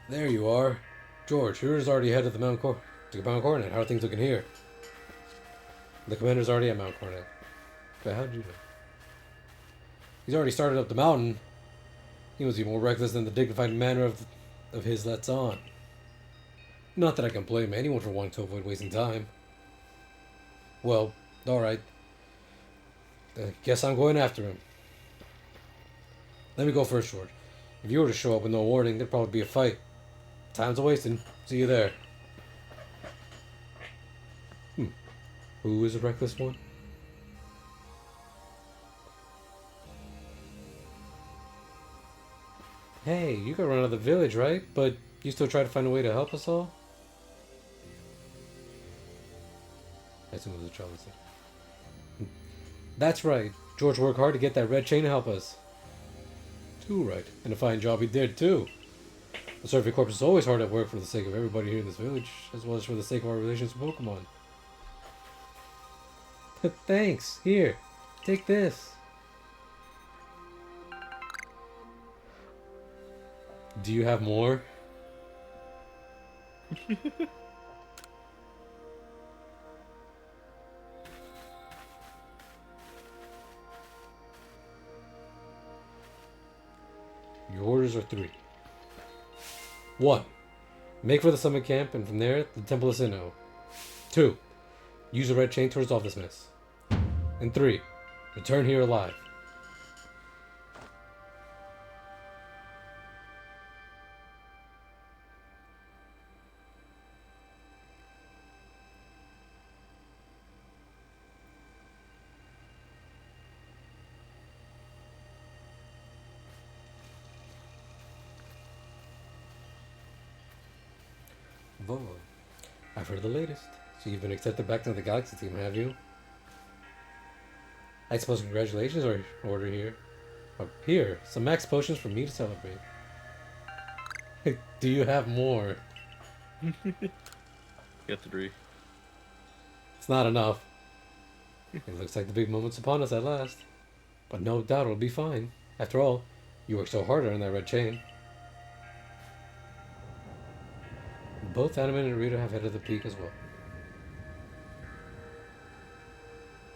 There you are. George, Hero's already headed to Mount Coronet. How are things looking here? The commander's already at Mount Coronet. But how'd you know? He's already started up the mountain. He must be more reckless than the dignified manner of his that's on. Not that I can blame anyone for wanting to avoid wasting time. Well, alright. I guess I'm going after him. Let me go first, George. If you were to show up with no warning, there'd probably be a fight. Time's a wasting. See you there. Who is the reckless one? Hey, you got run out of the village, right? But you still try to find a way to help us all? I assume it was a child. That's right. George worked hard to get that red chain to help us. Too right. And a fine job he did, too. The Survey Corps is always hard at work for the sake of everybody here in this village, as well as for the sake of our relations with Pokemon. Thanks. Here. Take this. Do you have more? Your orders are 3. 1. Make for the summit camp, and from there, the Temple of Sinnoh. 2. Use a red chain to resolve this mess. And 3. Return here alive. Whoa. I've heard the latest. So you've been accepted back to the Galaxy team, have you? I suppose congratulations are in order here. Oh, here, some max potions for me to celebrate. Do you have more? Got 3. It's not enough. It looks like the big moment's upon us at last. But no doubt it'll be fine. After all, you worked so hard on that red chain. Both Animan and Rita have headed the peak as well.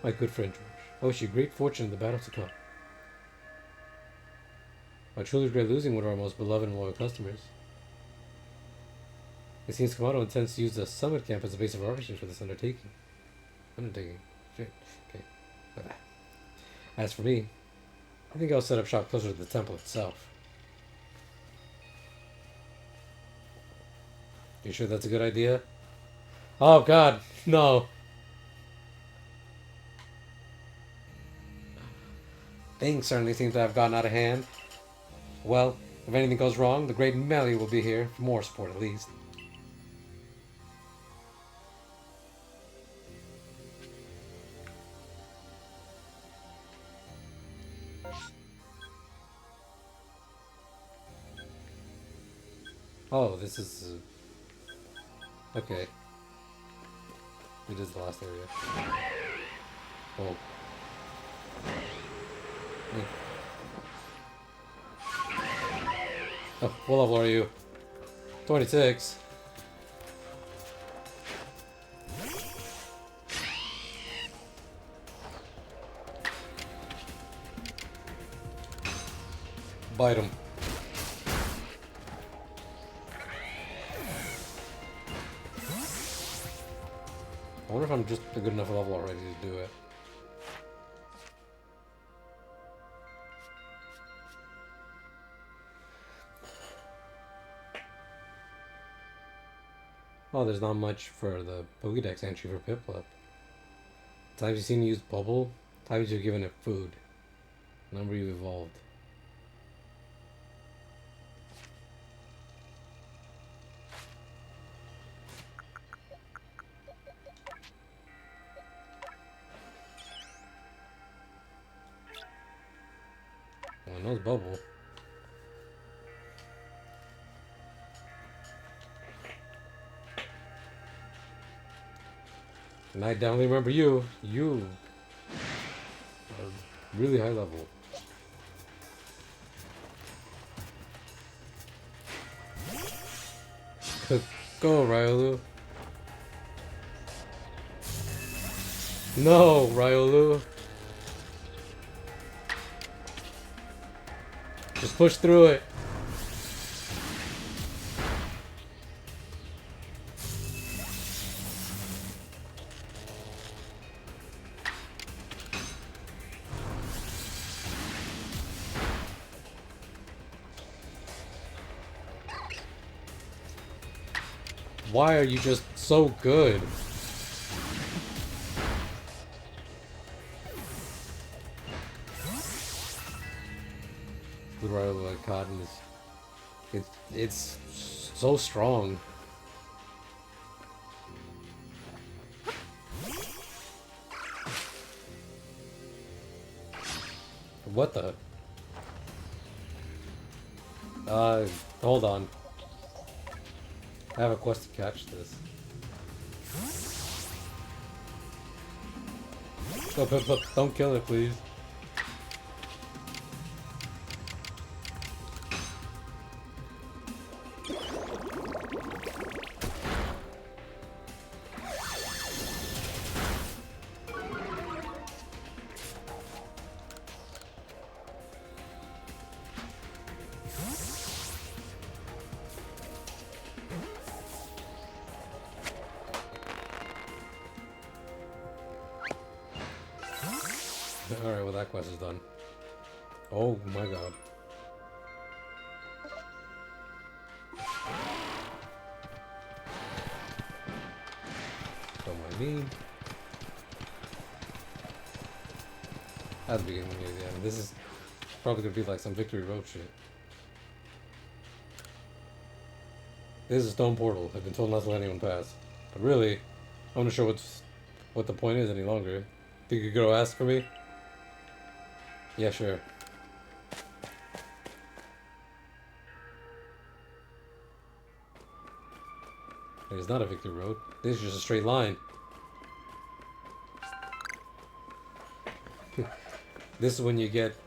My good friend George, I wish you great fortune in the battle to come. I truly regret losing one of our most beloved and loyal customers. It seems Kamado intends to use the summit camp as a base of operations for this undertaking. Shit. Okay. As for me, I think I'll set up shop closer to the temple itself. You sure that's a good idea? Oh god, no. Things certainly seem to have gotten out of hand. Well, if anything goes wrong, the great Melly will be here, for more support at least. Oh, this is... okay. It is the last area. Oh. Oh, what level are you? 26. Bite him. I wonder if I'm just a good enough level already to do it. Oh, there's not much for the Pokédex entry for Piplup. Times you've seen it use Bubble, times you've given it food. Number you've evolved. Well, I know it's Bubble. And I definitely remember you. You are really high level. Go, Ryolu. No, Ryolu. Just push through it. Why are you just so good? The Royal Cotton is... It's so strong. What the? Hold on. I have a quest to catch this. Oh, Piplup, don't kill it, please. Alright, well that quest is done. Oh my god. Don't mind me. At the beginning, yeah. This is probably gonna be like some Victory Road shit. This is a stone portal. I've been told not to let anyone pass. But really, I'm not sure what the point is any longer. Think you could go ask for me? Yeah, sure. It's not a Victory Road. This is just a straight line. This is when you get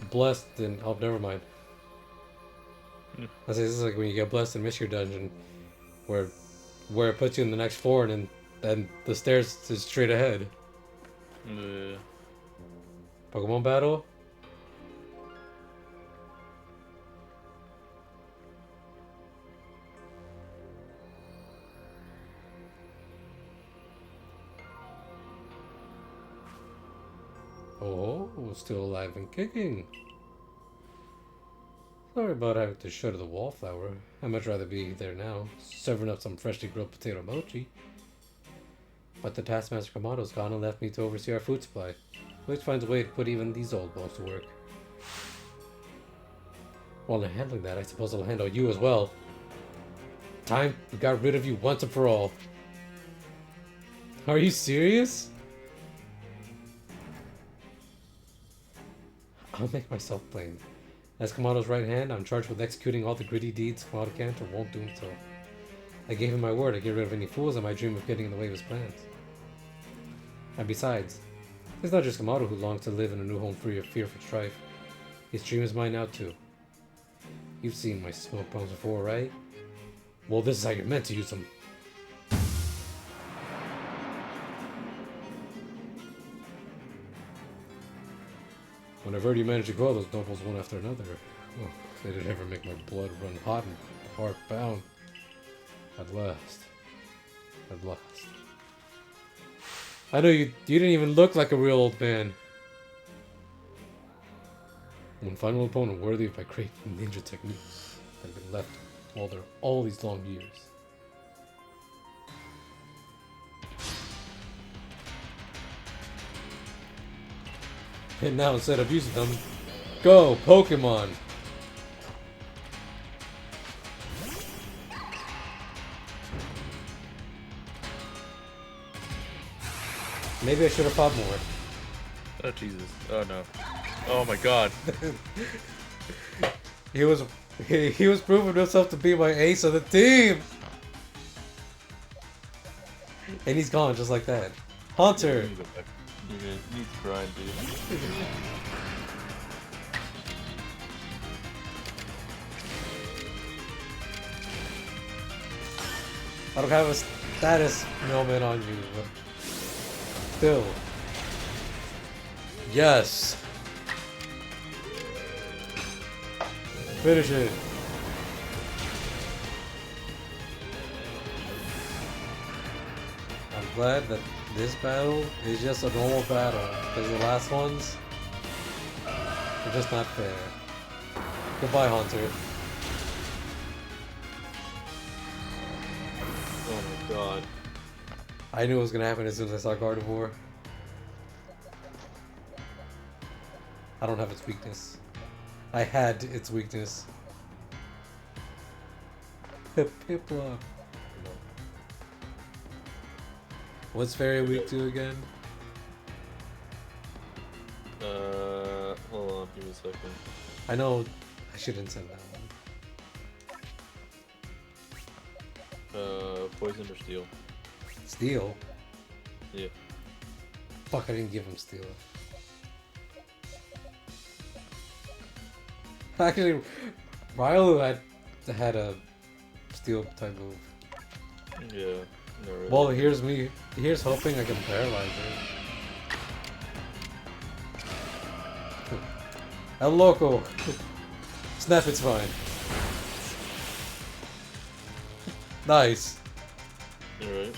blessed and... Oh, never mind. I say this is like when you get blessed in Mystery Dungeon, where it puts you in the next floor and then the stairs is straight ahead. Pokemon battle? Oh, still alive and kicking. Sorry about having to shutter the wallflower. I'd much rather be there now, serving up some freshly grilled potato mochi. But the Taskmaster Kamado's gone and left me to oversee our food supply. Which finds a way to put even these old balls to work. While I'm handling that, I suppose I'll handle you as well. Time we got rid of you once and for all. Are you serious? I'll make myself plain. As Kamado's right hand, I'm charged with executing all the gritty deeds Kamado can't or won't do so. I gave him my word to get rid of any fools that might dream of getting in the way of his plans. And besides, it's not just Kamado who longs to live in a new home free of fear for strife. His dream is mine now too. You've seen my smoke bombs before, right? Well, this is how you're meant to use them. Whenever you manage to grow those nobles one after another, oh, they did ever make my blood run hot and heart pound. At last. At last. I know you didn't even look like a real old man. One final opponent worthy of my great ninja techniques that have been left all these long years. And now instead of using them, go Pokemon! Maybe I should have fought more. Oh Jesus! Oh no! Oh my God! he was proving himself to be my ace of the team, and he's gone just like that. Hunter. You need to grind, dude. I don't have a status moment on you, but still. Yes. Finish it. I'm glad that this battle is just a normal battle, because the last ones are just not fair. Goodbye, Hunter. Oh my God! I knew it was gonna happen as soon as I saw Gardevoir. I don't have its weakness. I had its weakness. Piplup. What's Fairy weak to again? Hold on, give me a second. I know I shouldn't send that one. Poison or steel? Steel? Yeah. Fuck, I didn't give him steel. Actually, Ryu had a steel type move. Yeah. No, really. Well, here's hoping I can paralyze her. El Loco! Snap, it's fine. Nice. Alright.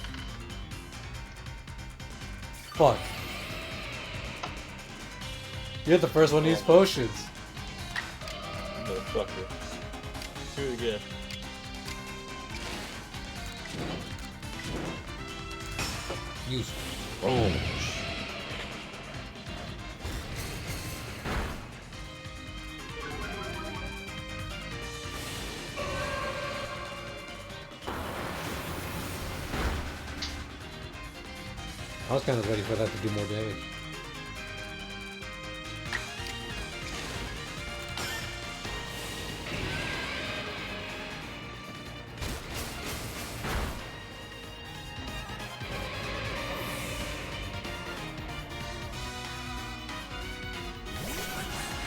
Fuck. You're the first one to use potions. Motherfucker. Do it again. Use. Oh. I was kind of ready for that to do more damage.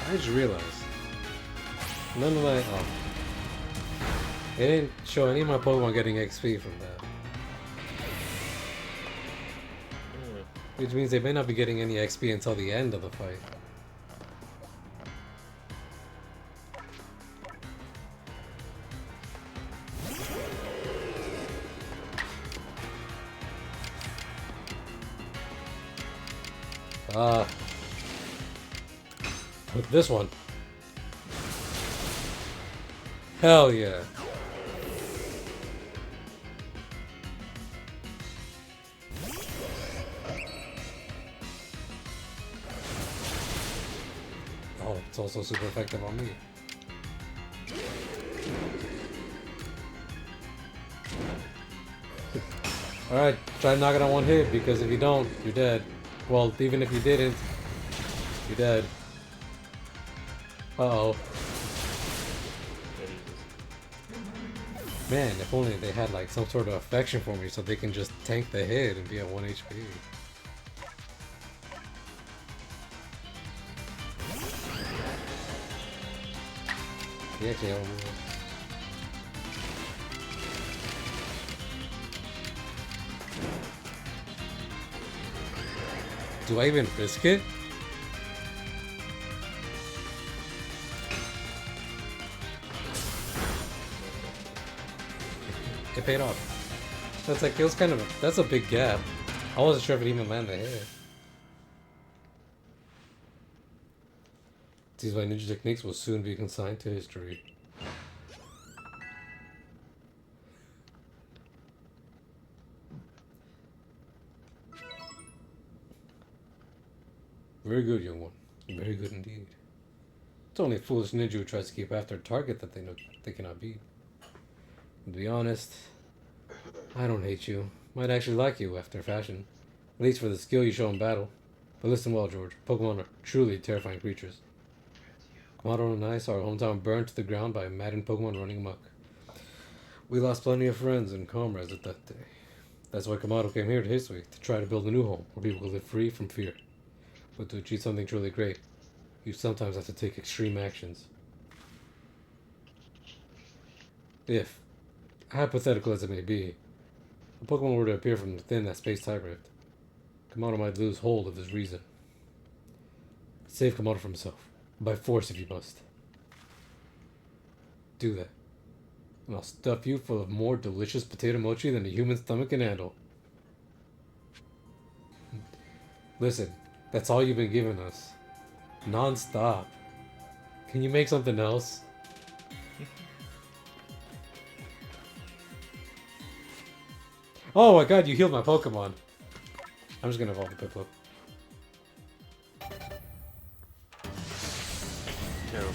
I just realized none of my it didn't show any of my Pokemon getting XP from that. Which means they may not be getting any XP until the end of the fight. With this one. Hell yeah. Oh, it's also super effective on me. Alright, try to knock it on one hit, because if you don't, you're dead. Well, even if you didn't, you're dead. Uh-oh. Man, if only they had like some sort of affection for me so they can just tank the hit and be at 1 HP. He actually have a move. Do I even risk it? It paid off. That's like, it was kind of, that's a big gap. I wasn't sure if it even landed a hit. These my ninja techniques will soon be consigned to history. Very good, young one. Very good indeed. It's only a foolish ninja who tries to keep after a target that they know they cannot beat. And to be honest, I don't hate you. Might actually like you after fashion. At least for the skill you show in battle. But listen well, George. Pokemon are truly terrifying creatures. Kamado and I saw our hometown burned to the ground by a maddened Pokemon running amok. We lost plenty of friends and comrades at that day. That's why Kamado came here to Hisui, to try to build a new home where people could live free from fear. But to achieve something truly great, you sometimes have to take extreme actions. If, hypothetical as it may be, a Pokemon were to appear from within that space-time rift, Kamado might lose hold of his reason. Save Kamado from himself. By force if you must. Do that. And I'll stuff you full of more delicious potato mochi than a human stomach can handle. Listen, that's all you've been giving us. Non-stop. Can you make something else? Oh my god, you healed my Pokemon. I'm just gonna evolve the Piplup. Terrible.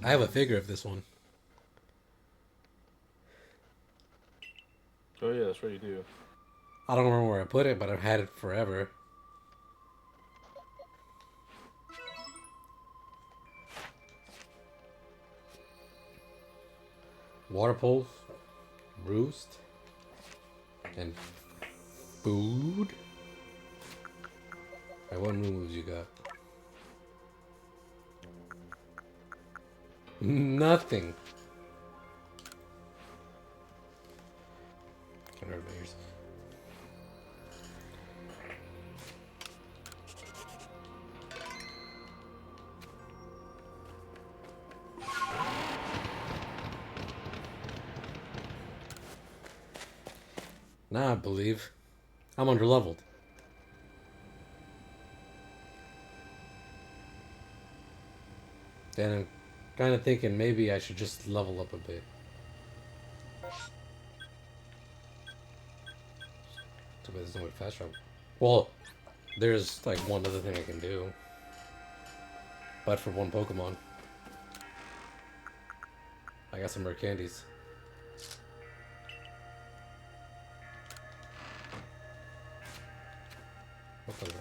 I have a figure of this one. Oh yeah, that's right, you do. I don't remember where I put it, but I've had it forever. Water poles, roost, and food. Alright, what moves you got? Nothing. Can't hurt my ears. Now I believe I'm underleveled. And I'm kind of thinking maybe I should just level up a bit. Too bad there's no way to fast travel. Well, there's like one other thing I can do. But for one Pokemon. I got some rare candies. What the?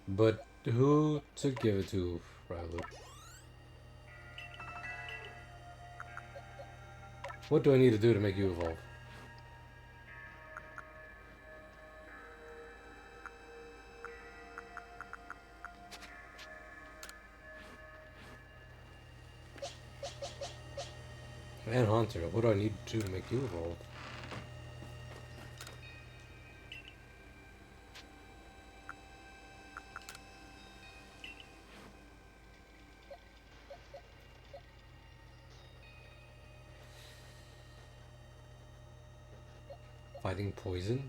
But who to give it to, Riley? What do I need to do to make you evolve? And Hunter, what do I need to do to make you evolve? Fighting poison?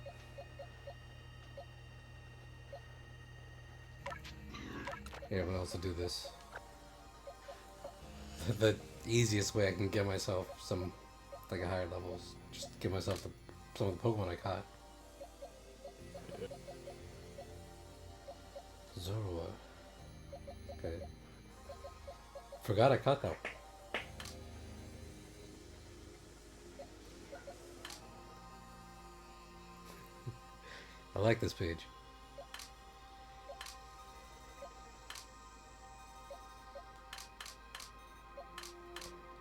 Yeah, but I also do this. The easiest way I can get myself some, like, a higher levels, just give myself some of the Pokemon I caught. Zorua. Okay. Forgot I caught that. I like this page.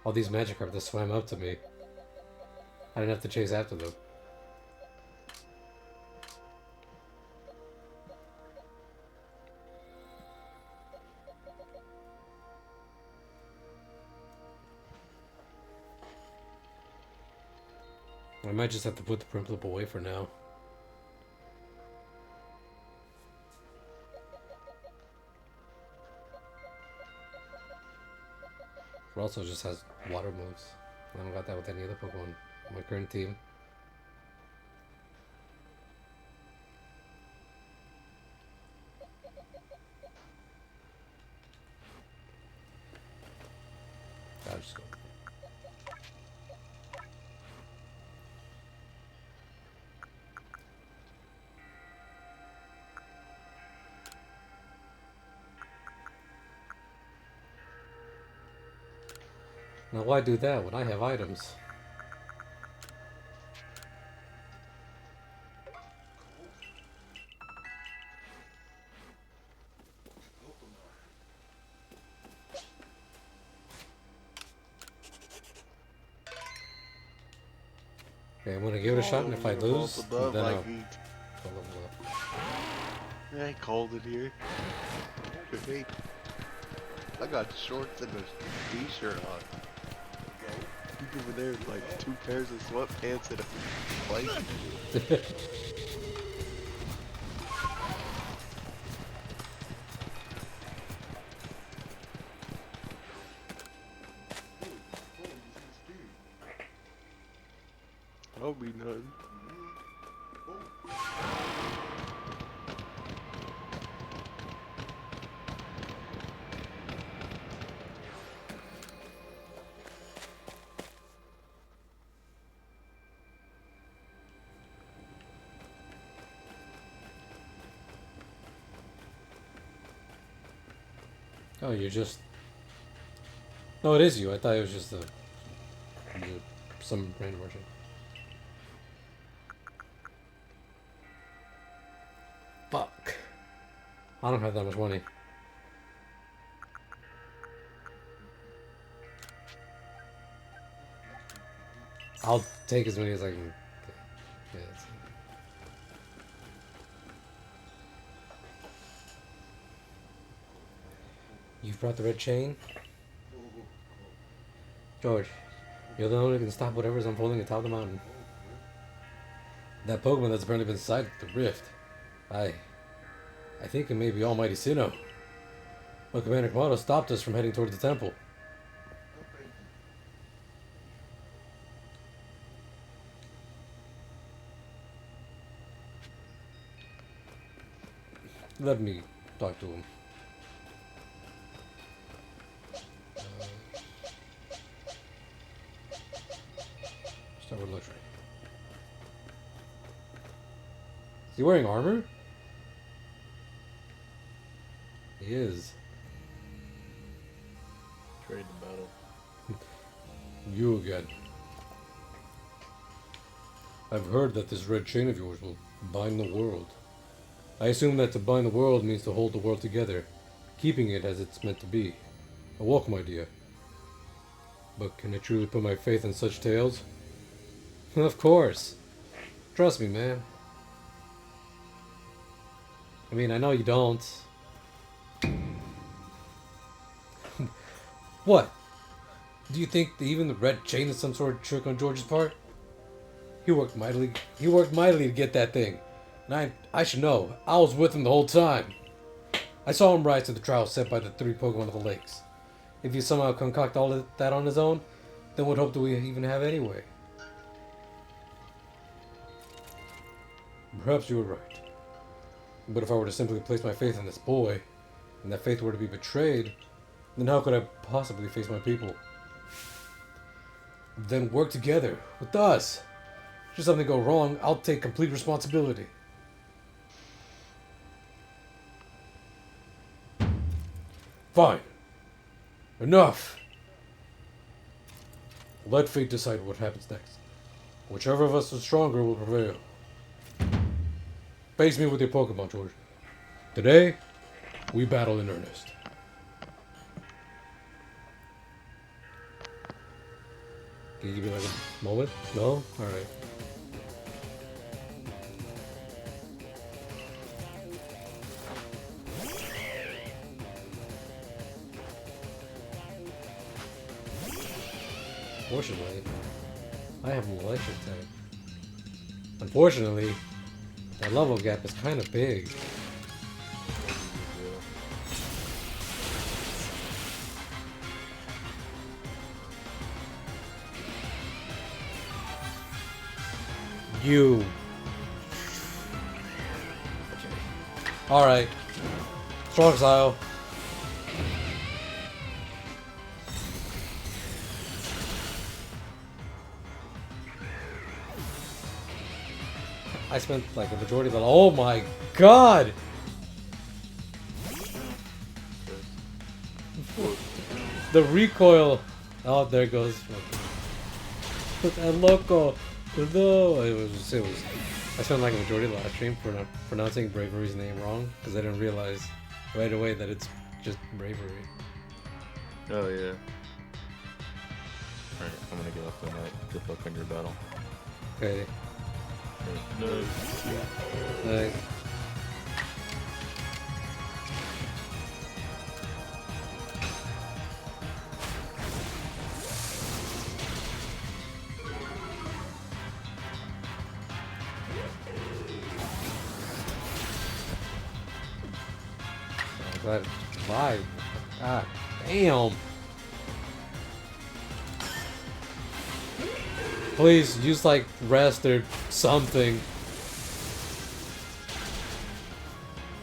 All these Magikarp that swam up to me. I didn't have to chase after them. I might just have to put the Piplup away for now. It also just has water moves. I don't got that with any other Pokemon on my current team. I'll just go. Now why do that when I have items? Okay, I'm gonna give it a shot, and if I lose, then my I'll feet. level up. Yeah, I cold in here. Hey, I got shorts and a t-shirt on. You over there with like 2 pairs of sweatpants and a blanket. That'll be nothing. Oh, you're just... No, it is you. I thought it was just a Some random merchant. Fuck. I don't have that much money. I'll take as many as I can get. Yeah, that's it. You've brought the red chain? George, you're the only one who can stop whatever's unfolding atop the mountain. That Pokemon that's apparently been inside the rift. I think it may be Almighty Sinnoh. But Commander Komodo stopped us from heading towards the temple. Let me talk to him. Start with luxury. Is he wearing armor? He is. Trade the battle. You again. I've heard that this red chain of yours will bind the world. I assume that to bind the world means to hold the world together, keeping it as it's meant to be. A welcome idea. But can I truly put my faith in such tales? Of course. Trust me, man. I mean, I know you don't. What? Do you think that even the red chain is some sort of trick on George's part? He worked mightily to get that thing. And I should know. I was with him the whole time. I saw him rise to the trial set by the 3 Pokemon of the lakes. If he somehow concoct all of that on his own, then what hope do we even have anyway? Perhaps you were right. But if I were to simply place my faith in this boy, and that faith were to be betrayed, then how could I possibly face my people? Then work together, with us. Should something go wrong, I'll take complete responsibility. Fine. Enough. Let fate decide what happens next. Whichever of us is stronger will prevail. Face me with your Pokemon, George. Today, we battle in earnest. Can you give me like a moment? No? Alright. Fortunately, I have an electric type. Unfortunately, that level gap is kind of big. You. Alright. Strong style. I spent like a majority of the. Oh my god! The recoil. Oh, there it goes. And loco. No, it was. I spent like a majority of the last stream pronouncing Bravery's name wrong because I didn't realize right away that it's just Bravery. Oh yeah. Alright, I'm gonna get off the night. Good luck on your battle. Okay. No. Like. Glad it's live. God damn. Please use like rest or something.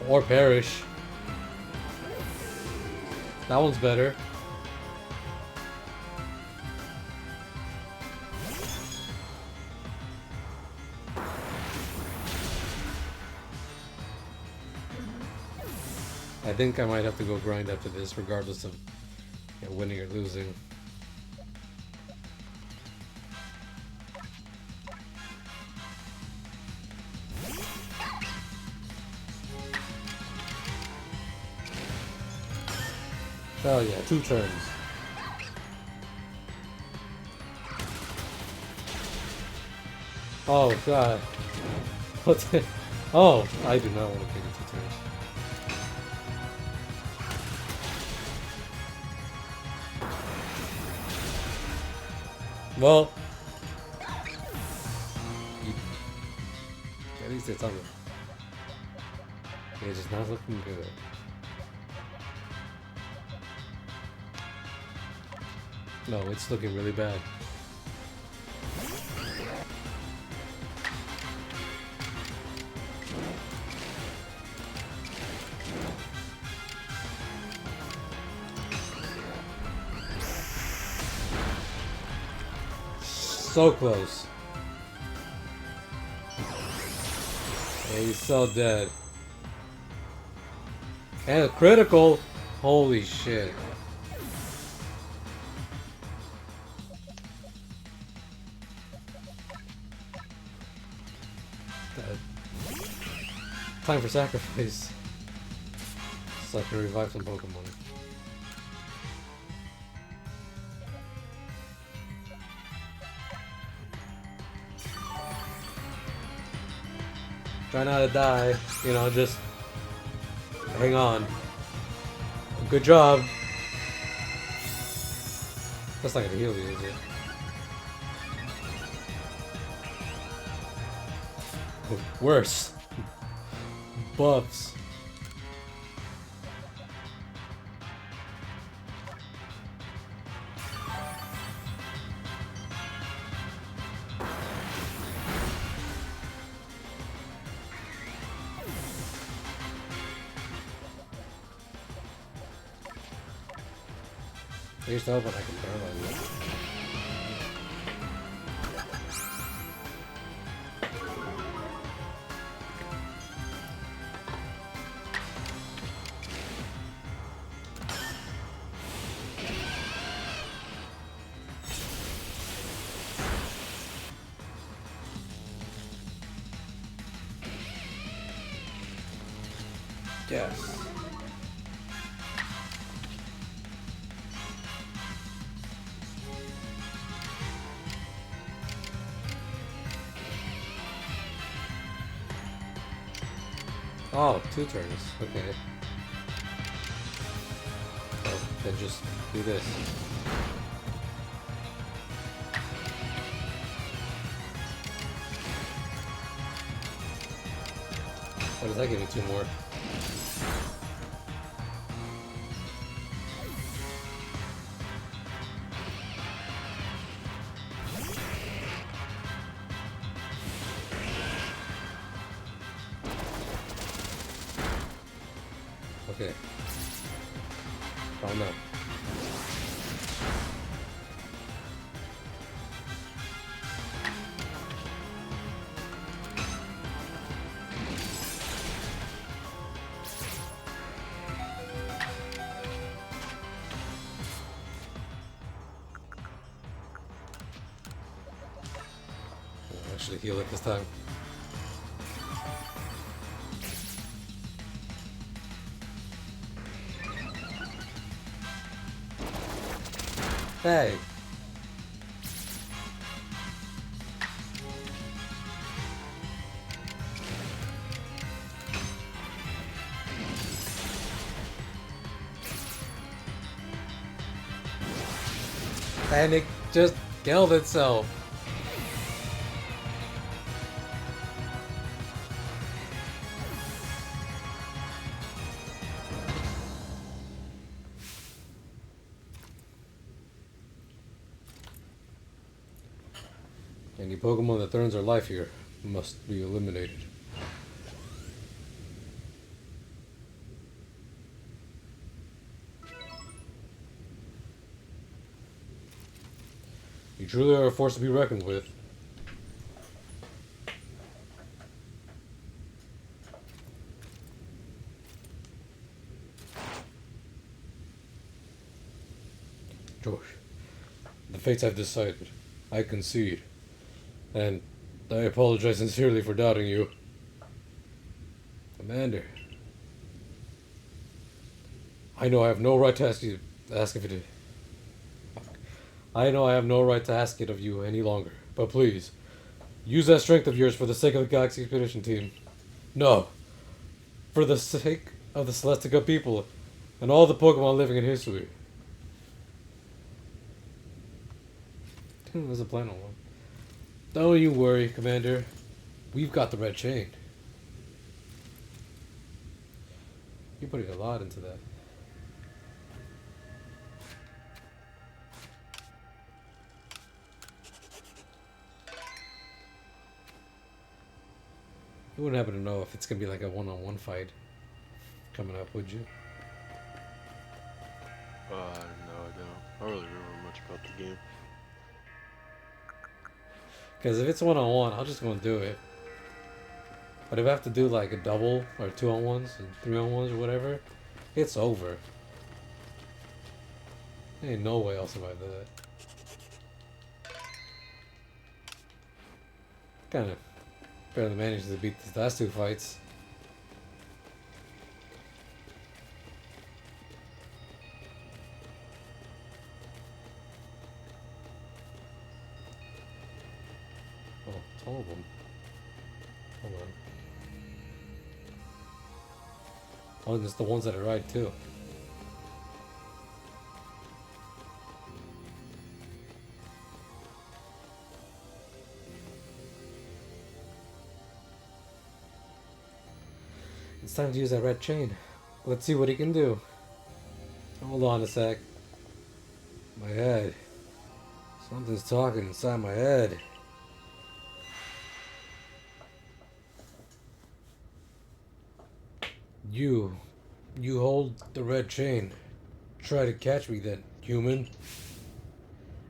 Or perish. That one's better. I think I might have to go grind after this, regardless of winning or losing. Oh yeah, 2 turns. Oh god. What's it? Oh, I do not want to take it 2 turns. Well, at least it's on it. It's just not looking good. No, it's looking really bad. So close. Yeah, he's so dead. And a critical! Holy shit. Time for sacrifice. So I can revive some Pokemon. Try not to die, you know, just hang on. Good job. That's not gonna heal you, is it? Worse. Buffs. I used to hope I can paralyze it. Yes. Oh, 2 turns. Okay. Oh, then just do this. What does that give me? 2 more? Okay. Calm down. I'll actually heal it this time. Hey! And it just killed itself. Any Pokemon that threatens our life here must be eliminated. You truly are a force to be reckoned with. George, the fates I've decided. I concede. And I apologize sincerely for doubting you. Commander, I know I have no right to ask you Ask if it is. I know I have no right to ask it of you any longer, but please, use that strength of yours for the sake of the Galaxy Expedition team. No, for the sake of the Celestica people and all the Pokemon living in history. There's a planet one. Don't you worry, Commander. We've got the red chain. You're putting a lot into that. You wouldn't happen to know if it's gonna be like a one-on-one fight coming up, would you? No, I don't. I don't really remember much about the game. Because if it's one-on-one, I'll just go and do it. But if I have to do like a double or 2-on-1s and 3-on-1s or whatever, it's over. There ain't no way I'll survive that. Kind of barely managed to beat these last 2 fights. Oh, it's all of them. Hold on. Oh, and it's the ones that I ride too. It's time to use that red chain. Let's see what he can do. Hold on a sec. My head. Something's talking inside my head. You hold the red chain. Try to catch me then, human.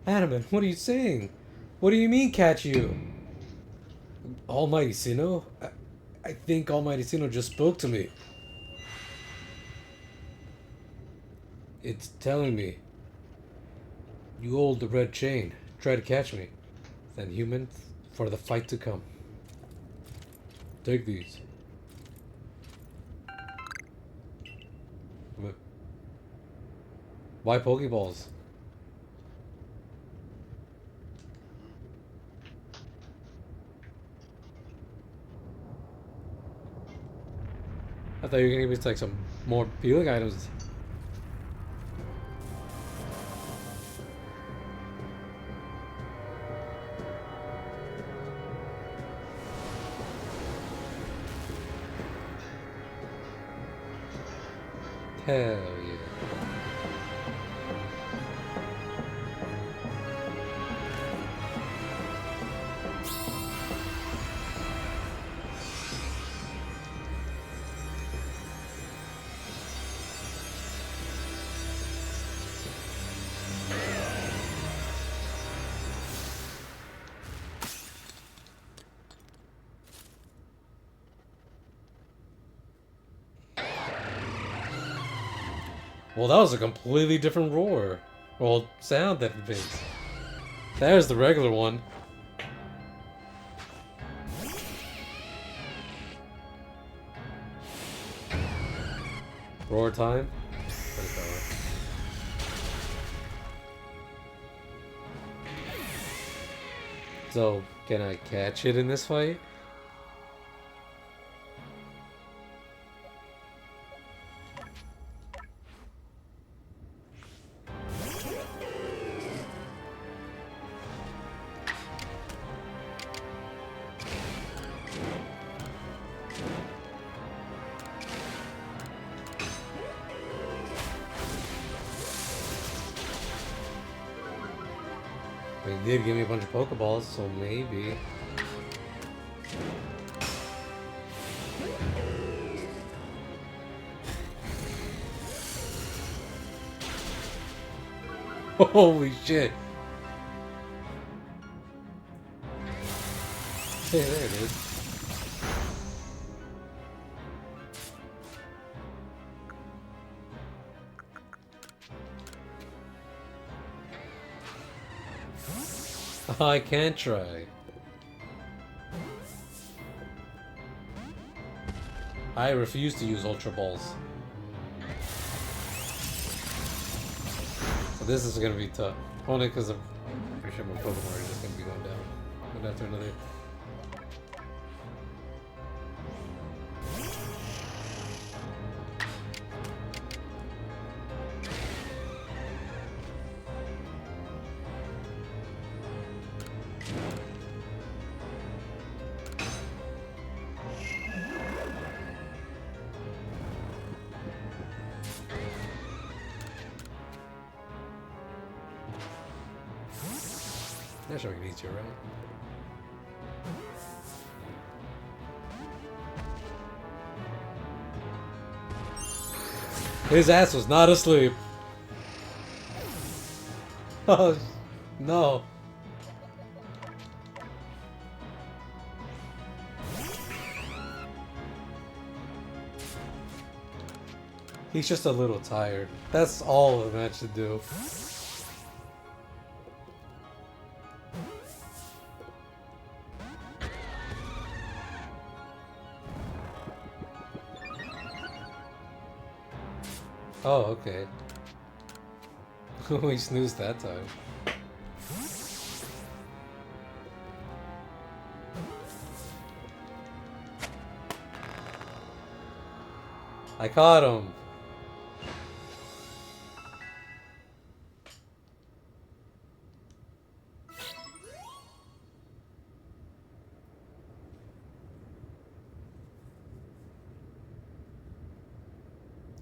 Adamant, what are you saying? What do you mean catch you? Almighty Sinnoh? I think Almighty Sinnoh just spoke to me. It's telling me. You hold the red chain. Try to catch me. Then human, for the fight to come. Take these. Why Pokeballs? I thought you were gonna give me like some more healing items. Hell yeah. Well, that was a completely different roar. Well, sound that it makes. There's the regular one. Roar time? So, can I catch it in this fight? He did give me a bunch of Pokeballs, so maybe. Holy shit! Hey, there it is. I can try. I refuse to use Ultra Balls. This is gonna be tough. Only because I'm pretty sure my Pokemon are just gonna be going down. One after another. That's sure we can eat you, right? His ass was not asleep. Oh, no. He's just a little tired. That's all the match should do. Oh, okay. We snoozed that time. I caught him.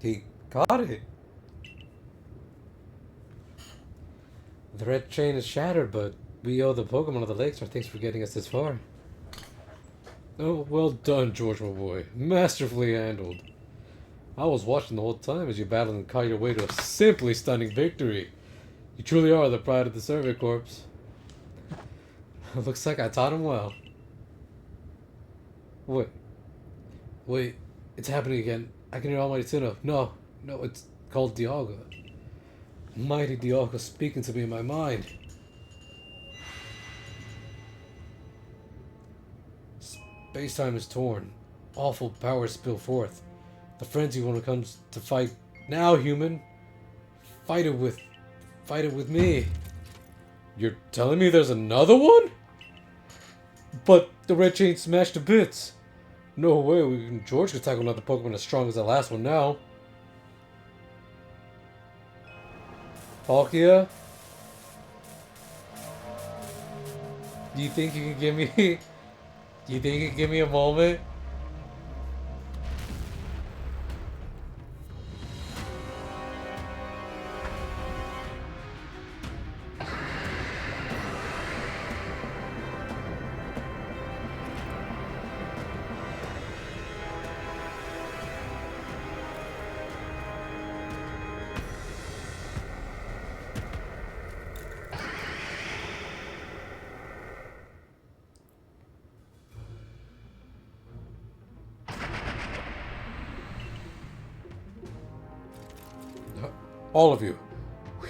He caught it. The red chain is shattered, but we owe the Pokemon of the lakes our thanks for getting us this far. Oh, well done, George, my boy. Masterfully handled. I was watching the whole time as you battled and caught your way to a simply stunning victory. You truly are the pride of the Survey Corps. Looks like I taught him well. Wait, it's happening again. I can hear Almighty Sinnoh. No, it's called Dialga. Mighty Dialga speaking to me in my mind. Space-time is torn. Awful powers spill forth. The frenzy when it comes to fight. Now, human. Fight it with me. You're telling me there's another one? But the red chain smashed to bits. No way, George could tackle another Pokemon as strong as the last one now. Palkia? Do you think you can give me... Do you think you can give me a moment? All of you.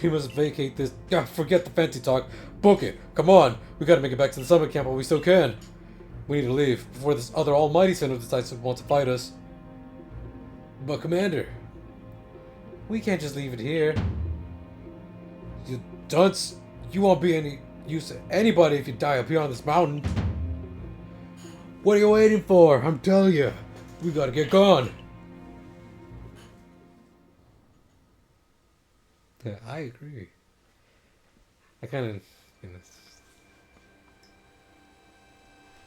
We must vacate this. Forget the fancy talk. Book it. Come on. We gotta make it back to the summer camp while we still can. We need to leave before this other almighty Sinnoh decides to want to fight us. But Commander, we can't just leave it here. You dunce. You won't be any use to anybody if you die up here on this mountain. What are you waiting for? I'm telling you. We gotta get gone. Yeah, I agree.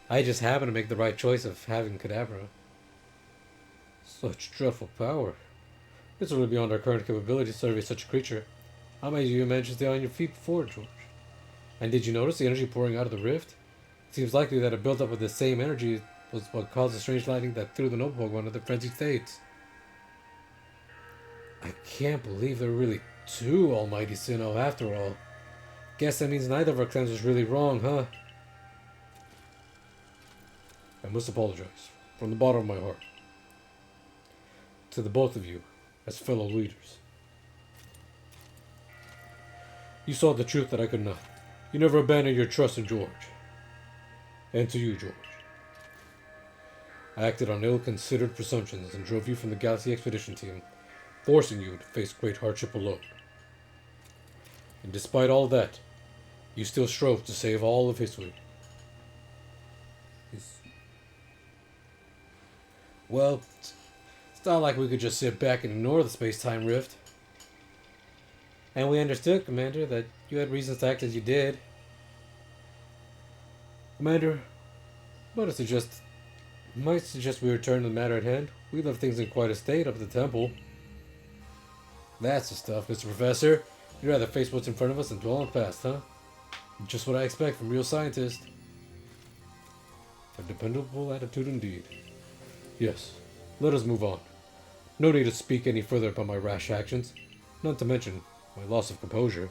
I just happen to make the right choice of having Kadabra. Such dreadful power. It's really beyond our current capability to survey such a creature. How many of you managed to stay on your feet before, George? And did you notice the energy pouring out of the rift? It seems likely that a buildup of the same energy was what caused the strange lightning that threw the noble Pokemon into frenzied states. I can't believe there were really two Almighty Sinnoh after all. Guess that means neither of our clans was really wrong, huh? I must apologize, from the bottom of my heart, to the both of you, as fellow leaders. You saw the truth that I could not. You never abandoned your trust in George. And to you, George. I acted on ill-considered presumptions and drove you from the Galaxy Expedition Team, forcing you to face great hardship alone. And despite all that, you still strove to save all of history. Well, it's not like we could just sit back and ignore the space-time rift. And we understood, Commander, that you had reasons to act as you did. Commander, might suggest we return to the matter at hand. We left things in quite a state up at the temple. That's the stuff, Mr. Professor. You'd rather face what's in front of us than dwell on the past, huh? Just what I expect from real scientists. A dependable attitude indeed. Yes, let us move on. No need to speak any further about my rash actions, not to mention my loss of composure.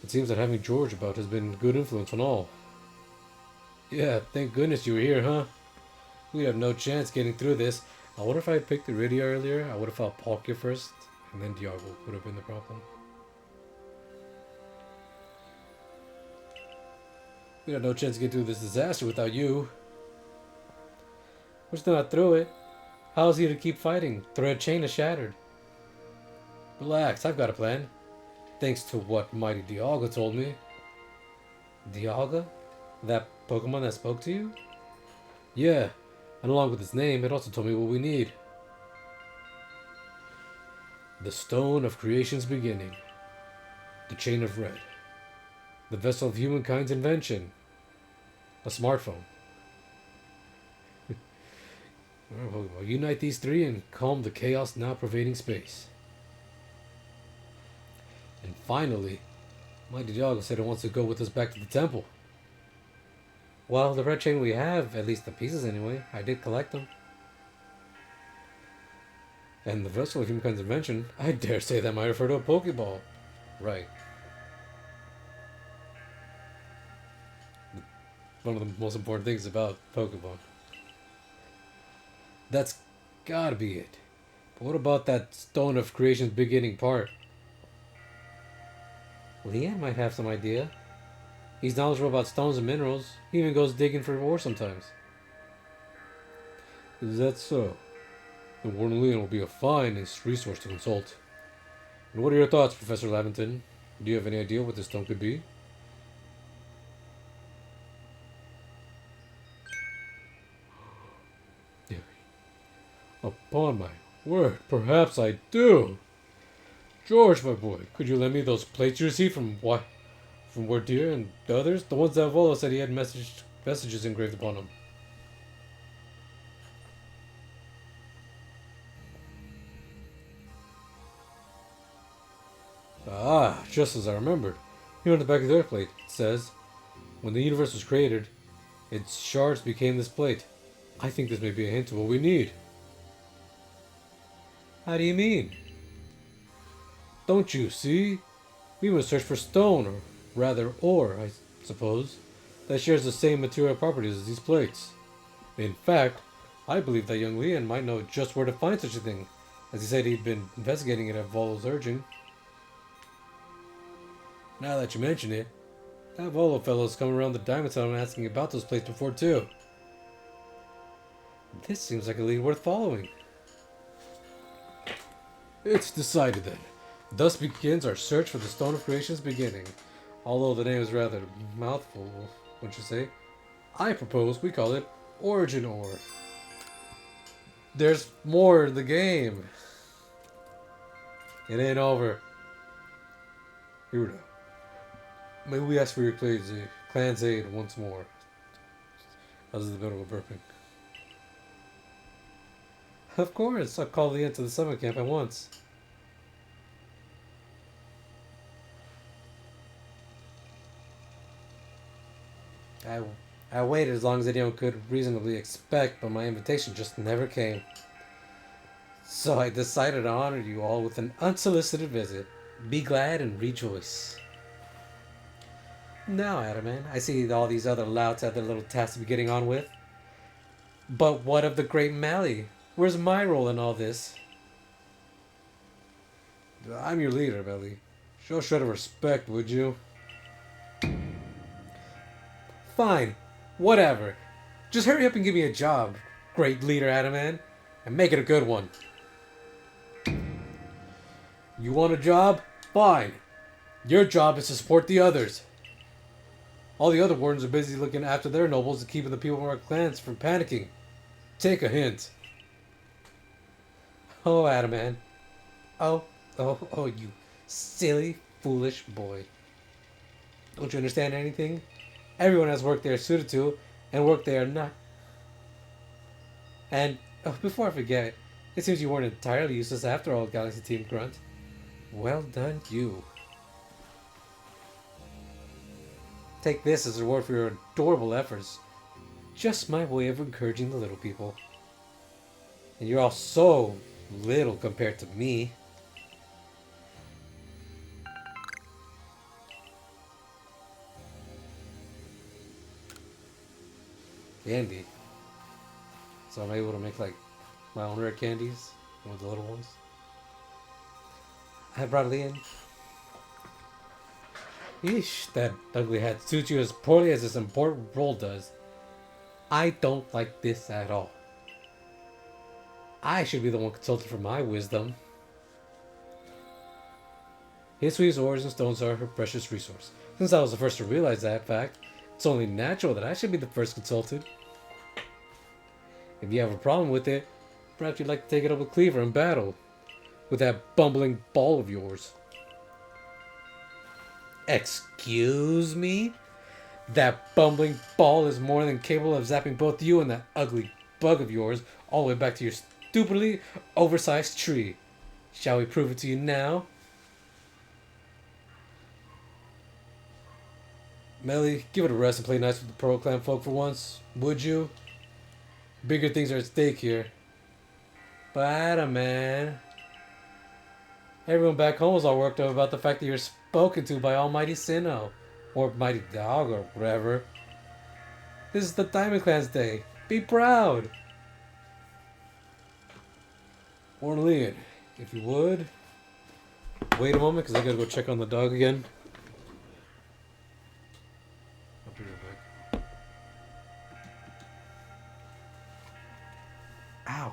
It seems that having George about has been a good influence on all. Yeah, thank goodness you were here, huh? We'd have no chance getting through this. I wonder if I had picked the radio earlier, I would have fought Palkia first, and then Diago would have been the problem. We had no chance to get through this disaster without you. We're still not through it. How's he to keep fighting? Thread chain is shattered. Relax, I've got a plan. Thanks to what mighty Dialga told me. Dialga? That Pokemon that spoke to you? Yeah, and along with its name, it also told me what we need. The Stone of Creation's beginning. The Chain of Red. The vessel of humankind's invention. A smartphone. Well, unite these three and calm the chaos now pervading space. And finally, Mighty Dialga said it wants to go with us back to the temple. Well, the red chain we have, at least the pieces anyway, I did collect them. And the vessel of humankind's invention, I dare say that might refer to a Pokeball. Right. One of the most important things about Pokemon. That's gotta be it. But what about that Stone of Creation's beginning part? Leanne might have some idea. He's knowledgeable about stones and minerals. He even goes digging for ore sometimes. Is that so? Then Warren Leanne will be a fine resource to consult. And what are your thoughts, Professor Lavington? Do you have any idea what this stone could be? Upon my word, perhaps I do. George, my boy, could you lend me those plates you received from Wardeer and the others? The ones that Volo said he had messages engraved upon them. Ah, just as I remembered. Here on the back of the other plate, it says, when the universe was created, its shards became this plate. I think this may be a hint of what we need. How do you mean? Don't you see? We must search for stone, or rather ore, I suppose, that shares the same material properties as these plates. In fact, I believe that young Leon might know just where to find such a thing, as he said he'd been investigating it at Volo's urging. Now that you mention it, that Volo fellow's come around the Diamond Town asking about those plates before too. This seems like a lead worth following. It's decided then. Thus begins our search for the Stone of Creation's beginning. Although the name is rather a mouthful, wouldn't you say? I propose we call it Origin Ore. There's more in the game. It ain't over. Here we go. May we ask for your clan's aid once more? I was in the middle of burping. Of course, I'll call the end to the summer camp at once. I waited as long as anyone could reasonably expect, but my invitation just never came. So I decided to honor you all with an unsolicited visit. Be glad and rejoice. Now, Adamant, I see all these other louts have their little tasks to be getting on with. But what of the great Mally? Where's my role in all this? I'm your leader, Melly. Show a shred of respect, would you? Fine. Whatever. Just hurry up and give me a job, great leader Adamant, and make it a good one. You want a job? Fine. Your job is to support the others. All the other wardens are busy looking after their nobles and keeping the people from our clans from panicking. Take a hint. Oh, Adaman. Oh, you silly, foolish boy. Don't you understand anything? Everyone has work they are suited to, and work they are not. And, before I forget, it seems you weren't entirely useless after all, Galaxy Team Grunt. Well done, you. Take this as a reward for your adorable efforts. Just my way of encouraging the little people. And you're all so little compared to me. Candy. So I'm able to make like my own rare candies with the little ones. I brought it in. Eesh, that ugly hat suits you as poorly as this important role does. I don't like this at all. I should be the one consulted for my wisdom. Hisui's ores and stones are her precious resource. Since I was the first to realize that fact, it's only natural that I should be the first consulted. If you have a problem with it, perhaps you'd like to take it up with Cleaver in battle. With that bumbling ball of yours. Excuse me? That bumbling ball is more than capable of zapping both you and that ugly bug of yours all the way back to your stupidly oversized tree. Shall we prove it to you now? Melly, give it a rest and play nice with the Pearl Clan folk for once, would you? Bigger things are at stake here. But man, everyone back home was all worked up about the fact that you're spoken to by Almighty Sinnoh, or Mighty Dog, or whatever. This is the Diamond Clan's day. Be proud! Orlean, if you would, wait a moment, because I gotta go check on the dog again. I'll be right back. Ow.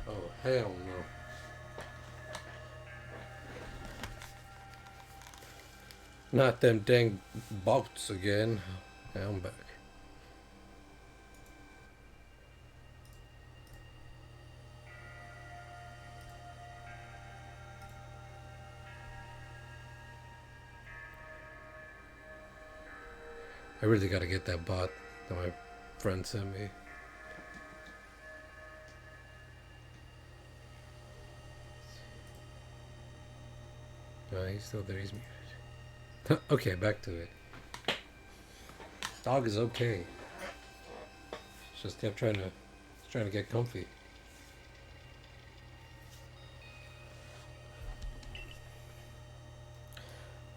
Oh, hell no. Not them dang boats again. Yeah, I'm back. I really gotta get that bot that my friend sent me. No, he's still there. He's muted. Okay, back to it. Dog is okay. Just kept trying to get comfy.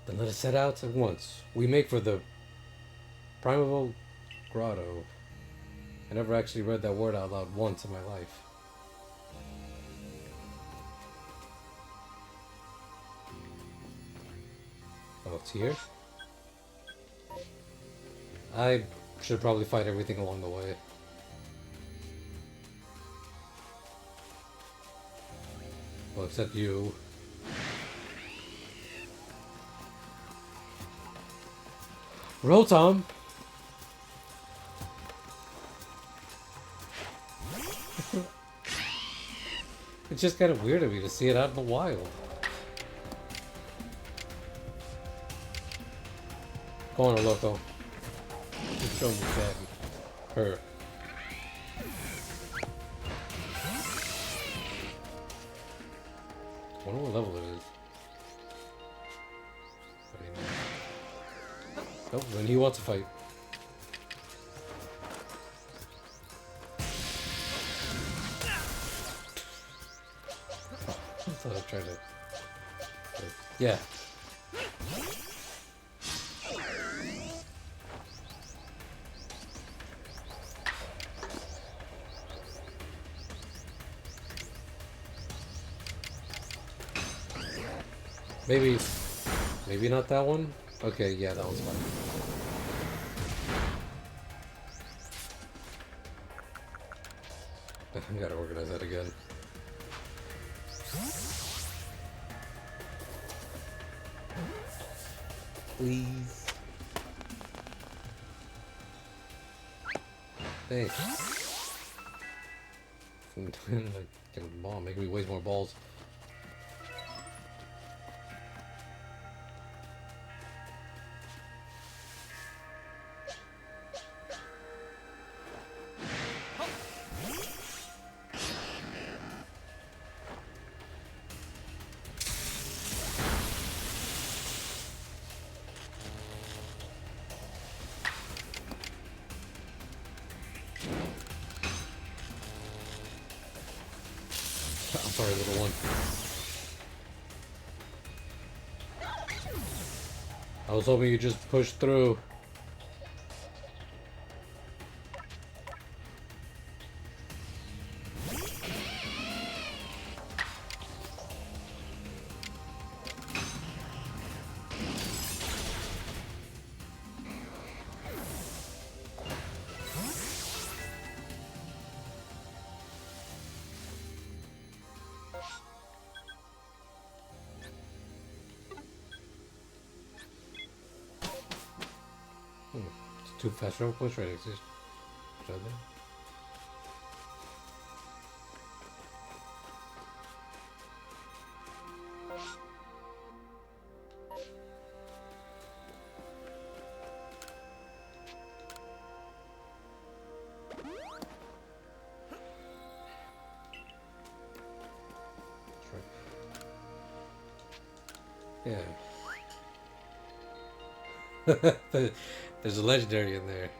Then let us set out at once. We make for the Primeval Grotto. I never actually read that word out loud once in my life. Oh, it's here? I should probably fight everything along the way. Well, except you. Roll, Tom! It's just kind of weird of me to see it out in the wild. Go on, Loco. Just show me that. Her. I wonder what level it is. Nope, then he wants to fight. I thought I'd try to... Yeah. Maybe not that one? Okay, yeah, that one's fine. I gotta organize that again. Please. Thanks. Like, bomb, making me waste more balls. I'm sorry, little one. I was hoping you just pushed through. It's too fast. Push right exist. Each other. Yeah. There's a legendary in there.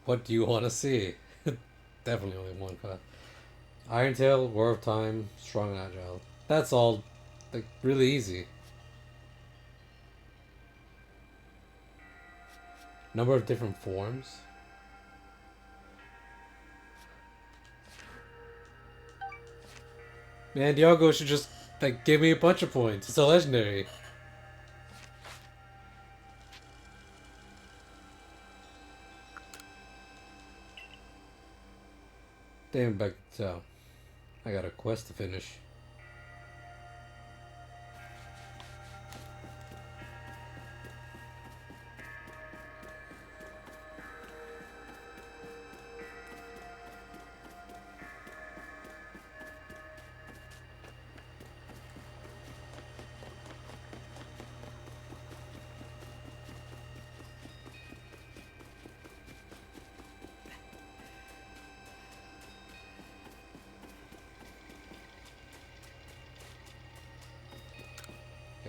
What do you want to see? Definitely only one cut. Iron Tail, War of Time, Strong and Agile. That's all, like, really easy. Number of different forms. Man, Diogo should just, like, give me a bunch of points. It's a legendary. Damn, back to town. I got a quest to finish.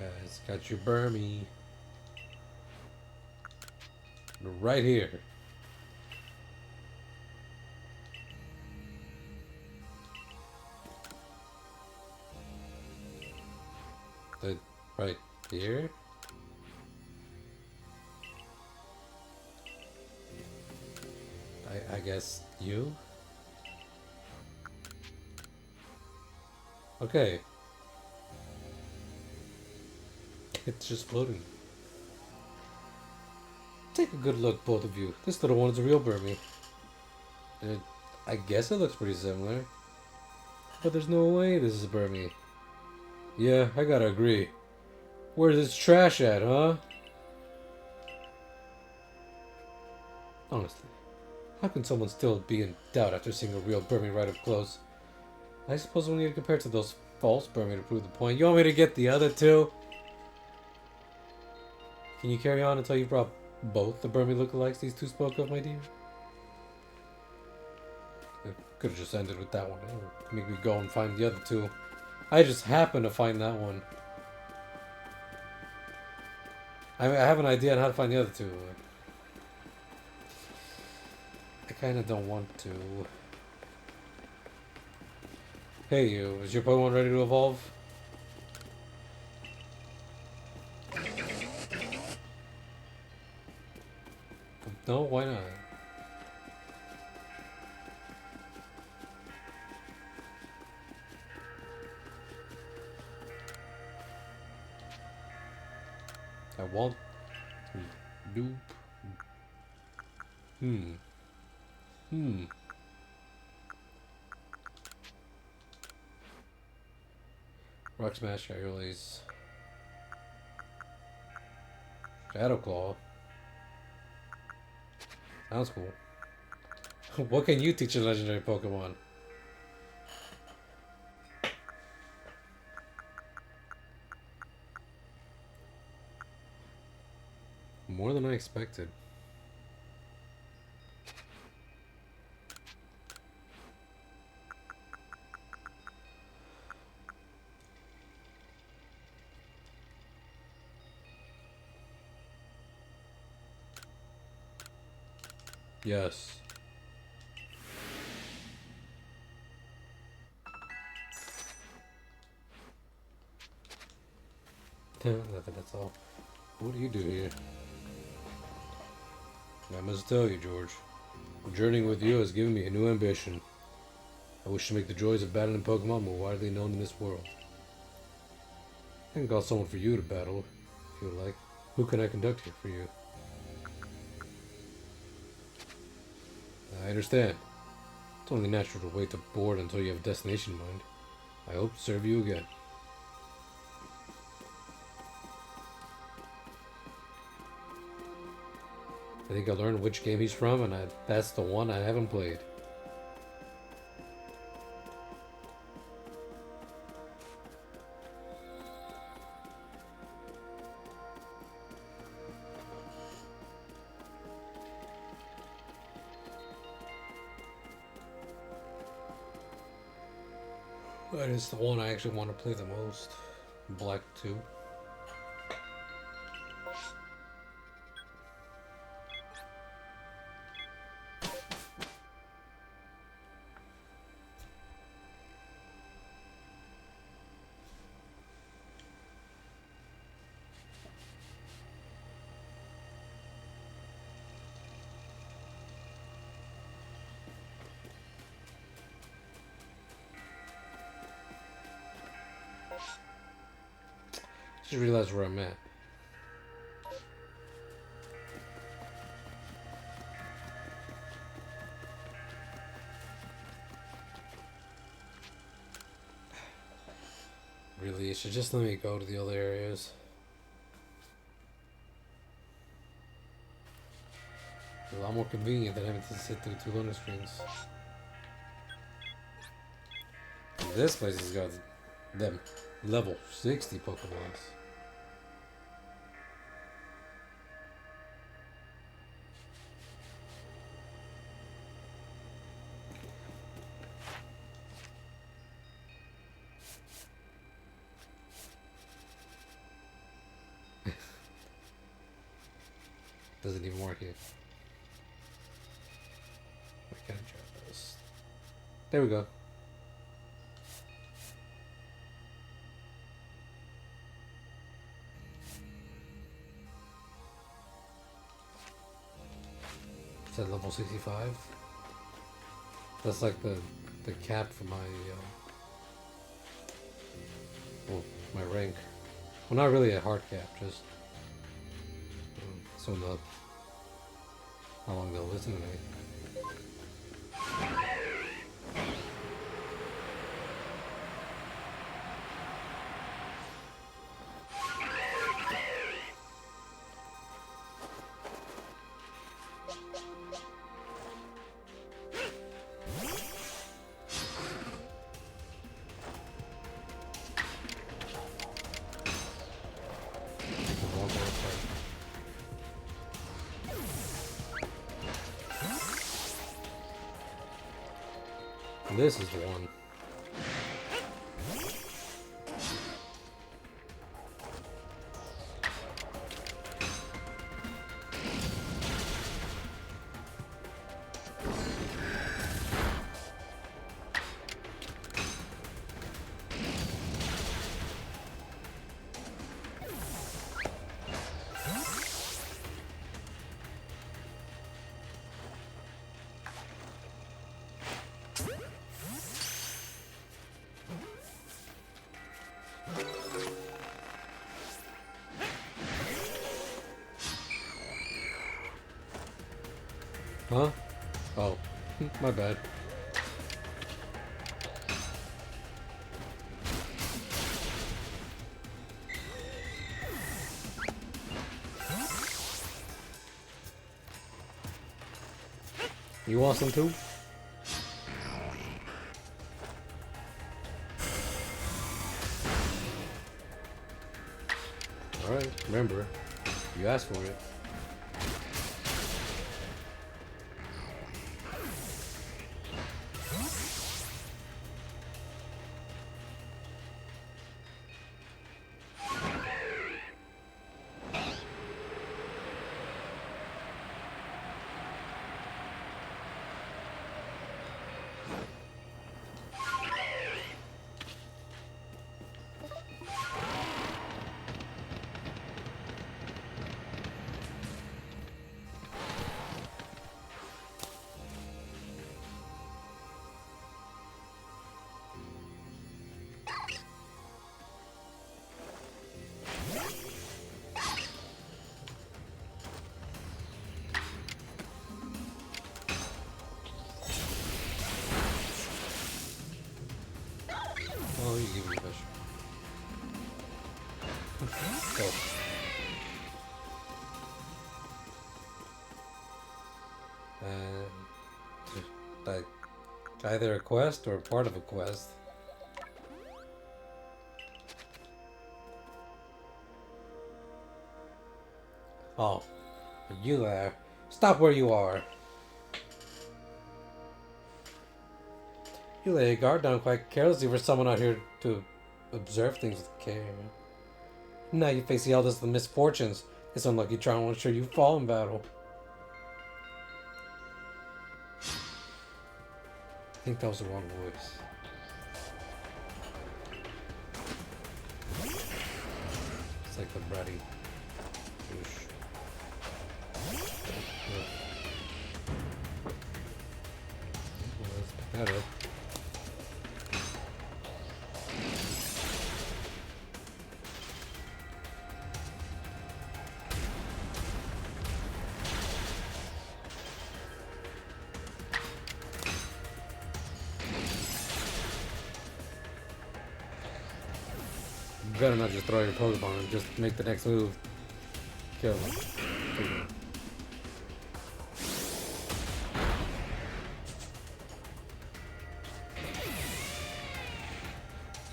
Guys, got your Burmy. Right here. Right here? I guess you? Okay. It's just floating. Take a good look, both of you. This little one's a real Burmy. I guess it looks pretty similar. But there's no way this is a Burmy. Yeah, I gotta agree. Where's this trash at, huh? Honestly, how can someone still be in doubt after seeing a real Burmy right up close? I suppose we need to compare it to those false Burmy to prove the point. You want me to get the other two? Can you carry on until you brought both the Burmy lookalikes these two spoke of, my dear? I could have just ended with that one. Make me go and find the other two. I just happened to find that one. I have an idea on how to find the other two. I kind of don't want to. Hey, you. Is your Pokemon ready to evolve? No, why not? I want. Nope. Rock Smash, Aerials. Shadow Claw. Sounds cool. What can you teach a legendary Pokemon? More than I expected. Yes. Nothing, that's all. What do you do here? I must tell you, George. Journeying with you has given me a new ambition. I wish to make the joys of battling Pokemon more widely known in this world. I can call someone for you to battle, if you like. Who can I conduct here for you? I understand. It's only natural to wait to board until you have a destination in mind. I hope to serve you again. I think I learned which game he's from, and that's the one I haven't played. That is the one I actually want to play the most. Black 2. Just realized where I'm at. Really, it should just let me go to the other areas. It's a lot more convenient than having to sit through 2 loading screens. And this place has got them level 60 Pokemons. Doesn't even work here. Why can't I try this? There we go. Is that level 65? That's like the cap for my well, my rank. Well, not really a hard cap, just so not how long they'll listen to me. This is the one. Huh? Oh, my bad. You want some too? Alright, remember, you asked for it. Oh, you give me a fish. Go. Like, either a quest or part of a quest. Oh, you there. Stop where you are. You lay a guard down quite carelessly for someone out here to observe things with care. Now you face the eldest of the misfortunes. This unlucky child will ensure you fall in battle. I think that was the wrong voice. It's like the bratty douche. Well, let's pick that up. You better not just throw your Pokemon and just make the next move. Kill him.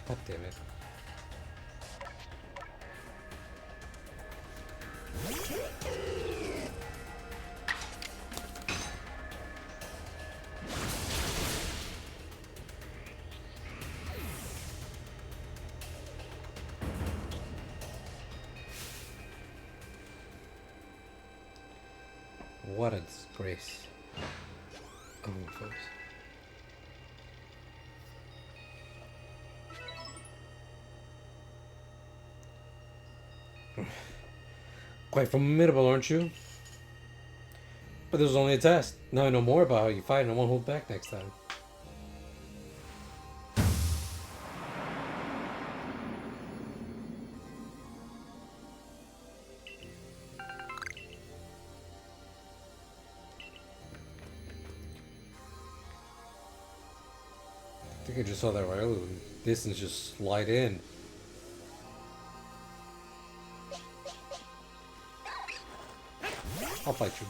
God damn it. What a disgrace. Oh, folks. Quite formidable, aren't you? But this was only a test. Now I know more about how you fight and I won't hold back next time. I think I just saw that right earlier. Distance just slide in. I'll fight you.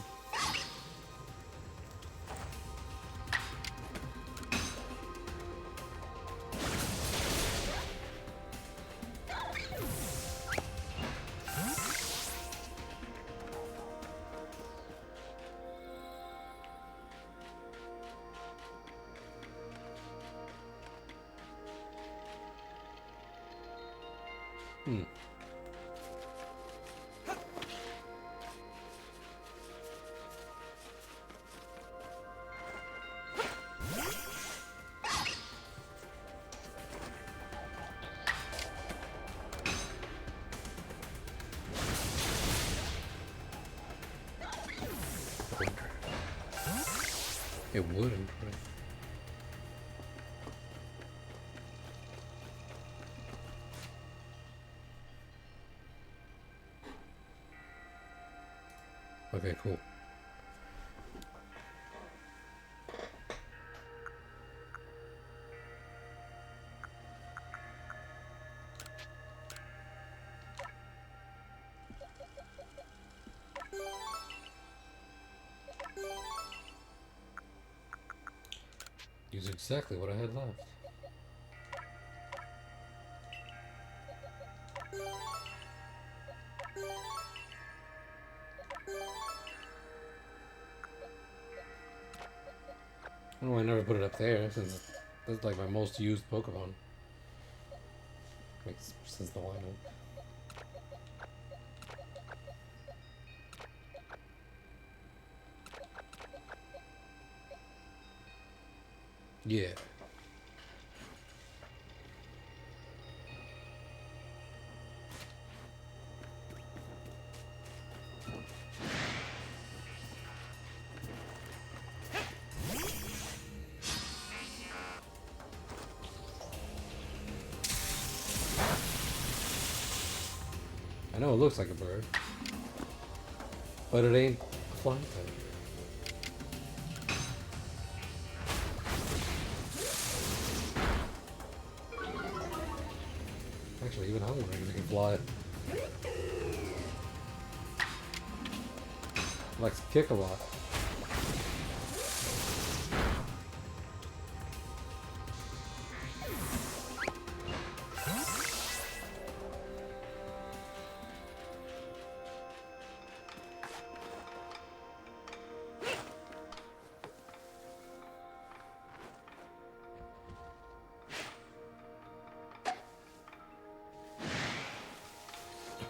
It would improve. Okay, cool. Use exactly what I had left. I don't know why I never put it up there, since that's like my most used Pokemon. Like, since the lineup. Yeah. I know it looks like a bird, but it ain't a flying type. Actually, even I'm wondering if it can fly. It likes to kick a lot.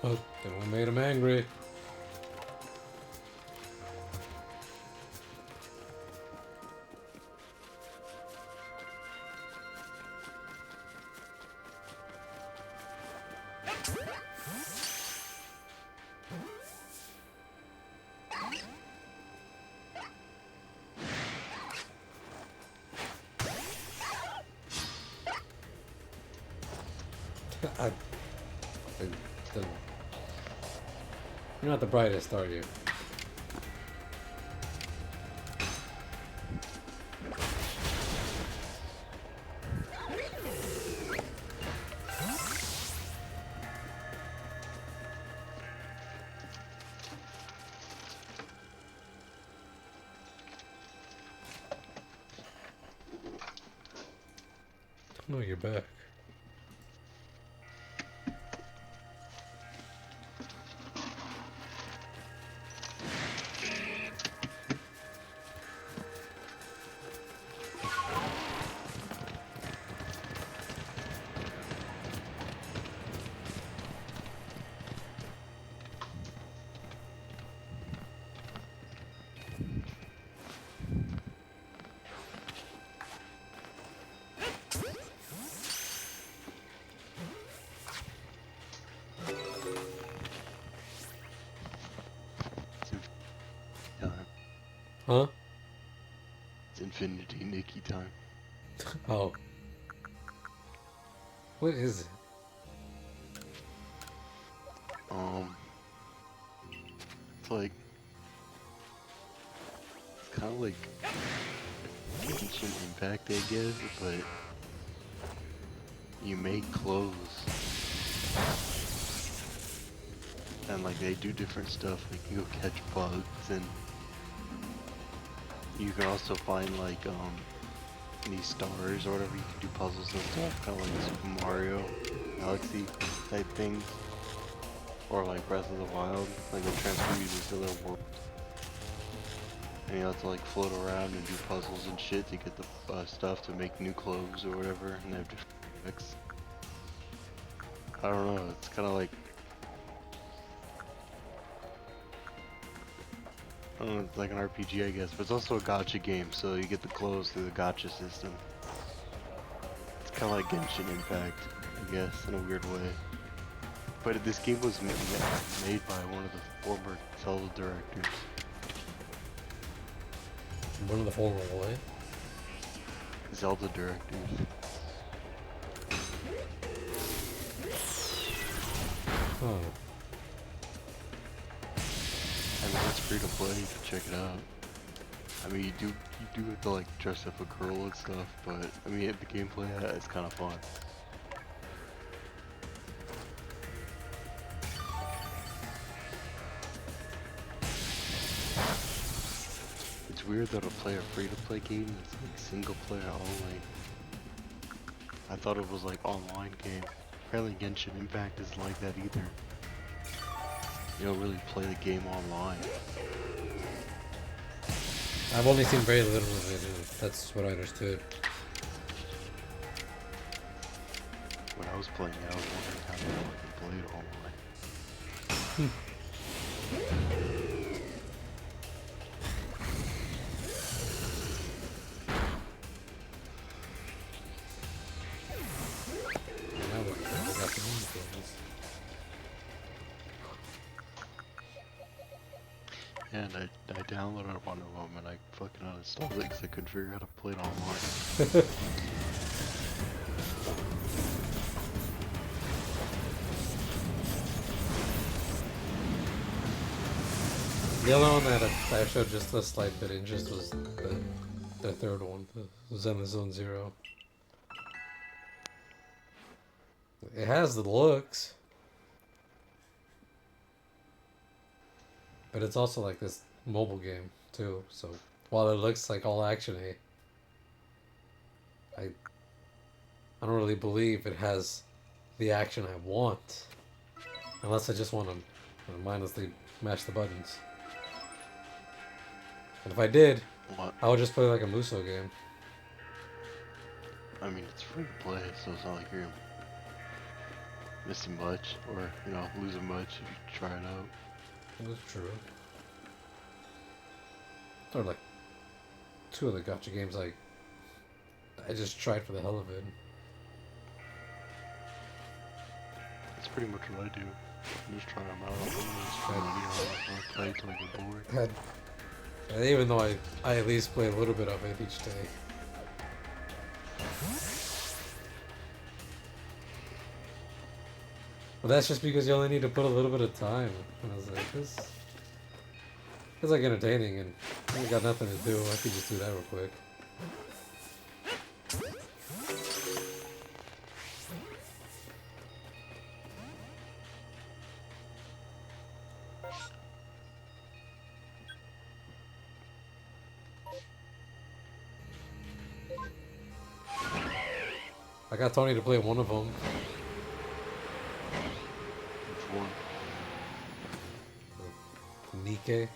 Oh, that one made him angry. I, you're not the brightest, are you? No, you're back. Huh? It's Infinity Nikki time. Oh. What is it? It's like, it's kind of like Genshin Impact, I guess, but you make clothes. And like they do different stuff, like you go catch bugs, and you can also find like these stars or whatever, you can do puzzles and stuff, kind of like Super Mario Galaxy type things. Or like Breath of the Wild, like they'll transfer you to their world. And you have to like float around and do puzzles and shit to get the stuff to make new clothes or whatever, and they have different effects. I don't know, it's kind of like, I don't know, it's like an RPG I guess, but it's also a gacha game, so you get the clothes through the gacha system. It's kind of like Genshin Impact, I guess, in a weird way. But this game was made by one of the former Zelda directors. One of the former what? Zelda directors. Oh. I mean, it's free to play, you can check it out. I mean, you do have to like dress up a girl and stuff, but I mean, the gameplay is kind of fun. It's weird though to play a free-to-play game that's like single player only. I thought it was like online game. Apparently Genshin Impact isn't like that either. You don't really play the game online. I've only seen very little of it, and that's what I understood. When I was playing it, I was wondering how they fucking played online. Now I got the new things. And I downloaded one of them and I fucking uninstalled it because I couldn't figure out how to play it online. The other one that I showed just a slight bit of interest was the third one, the Zen Zone Zero. It has the looks, but it's also like this mobile game too. So while it looks like all actiony, I don't really believe it has the action I want, unless I just want to mindlessly mash the buttons. And if I did, What? I would just play like a Muso game. I mean, it's free to play, so it's not like you're missing much or, you know, losing much if you try it out. That's true. Or like two of the gacha games I just tried for the hell of it. That's pretty much what I do. I'm just trying them out. I'm just trying to, play till I get bored. And even though I at least play a little bit of it each day. Well, that's just because you only need to put a little bit of time. And I was like, this it's like entertaining, and I got nothing to do. I could just do that real quick. I got Tony to play one of them. Which one? Nike.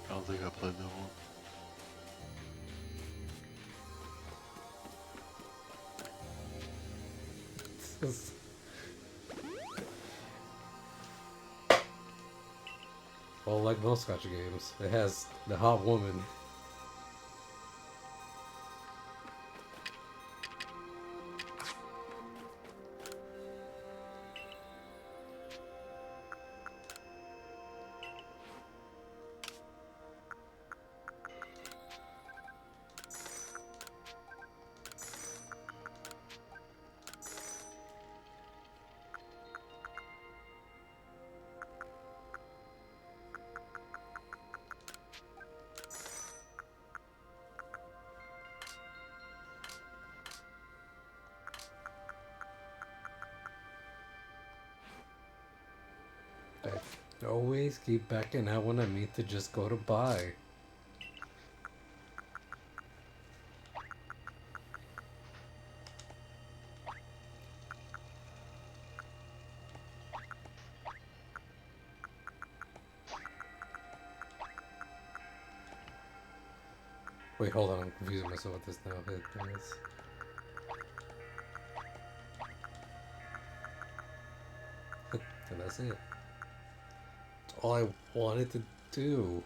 I don't think I played that one. Well, like most gacha games, it has the hot woman. Always keep backing out when I mean to just go to buy. Wait, hold on, I'm confusing myself with this now. Hit this. And that's it. That's all I wanted to do.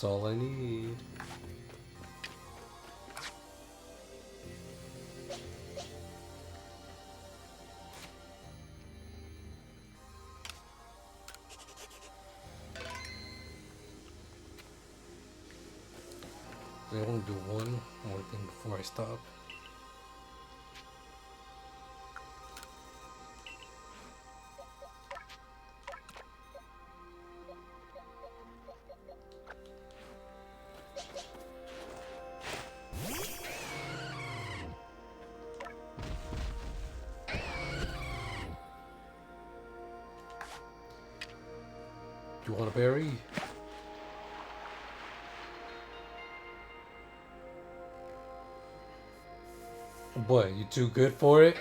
That's all I need. I want to do one more thing before I stop. You want a berry? What, you too good for it?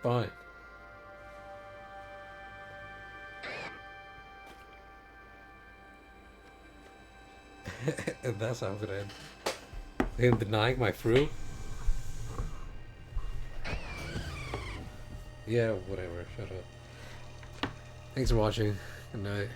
Fine. And that's how it ends. Him denying my fruit? Yeah, whatever. Shut up. Thanks for watching. Good night.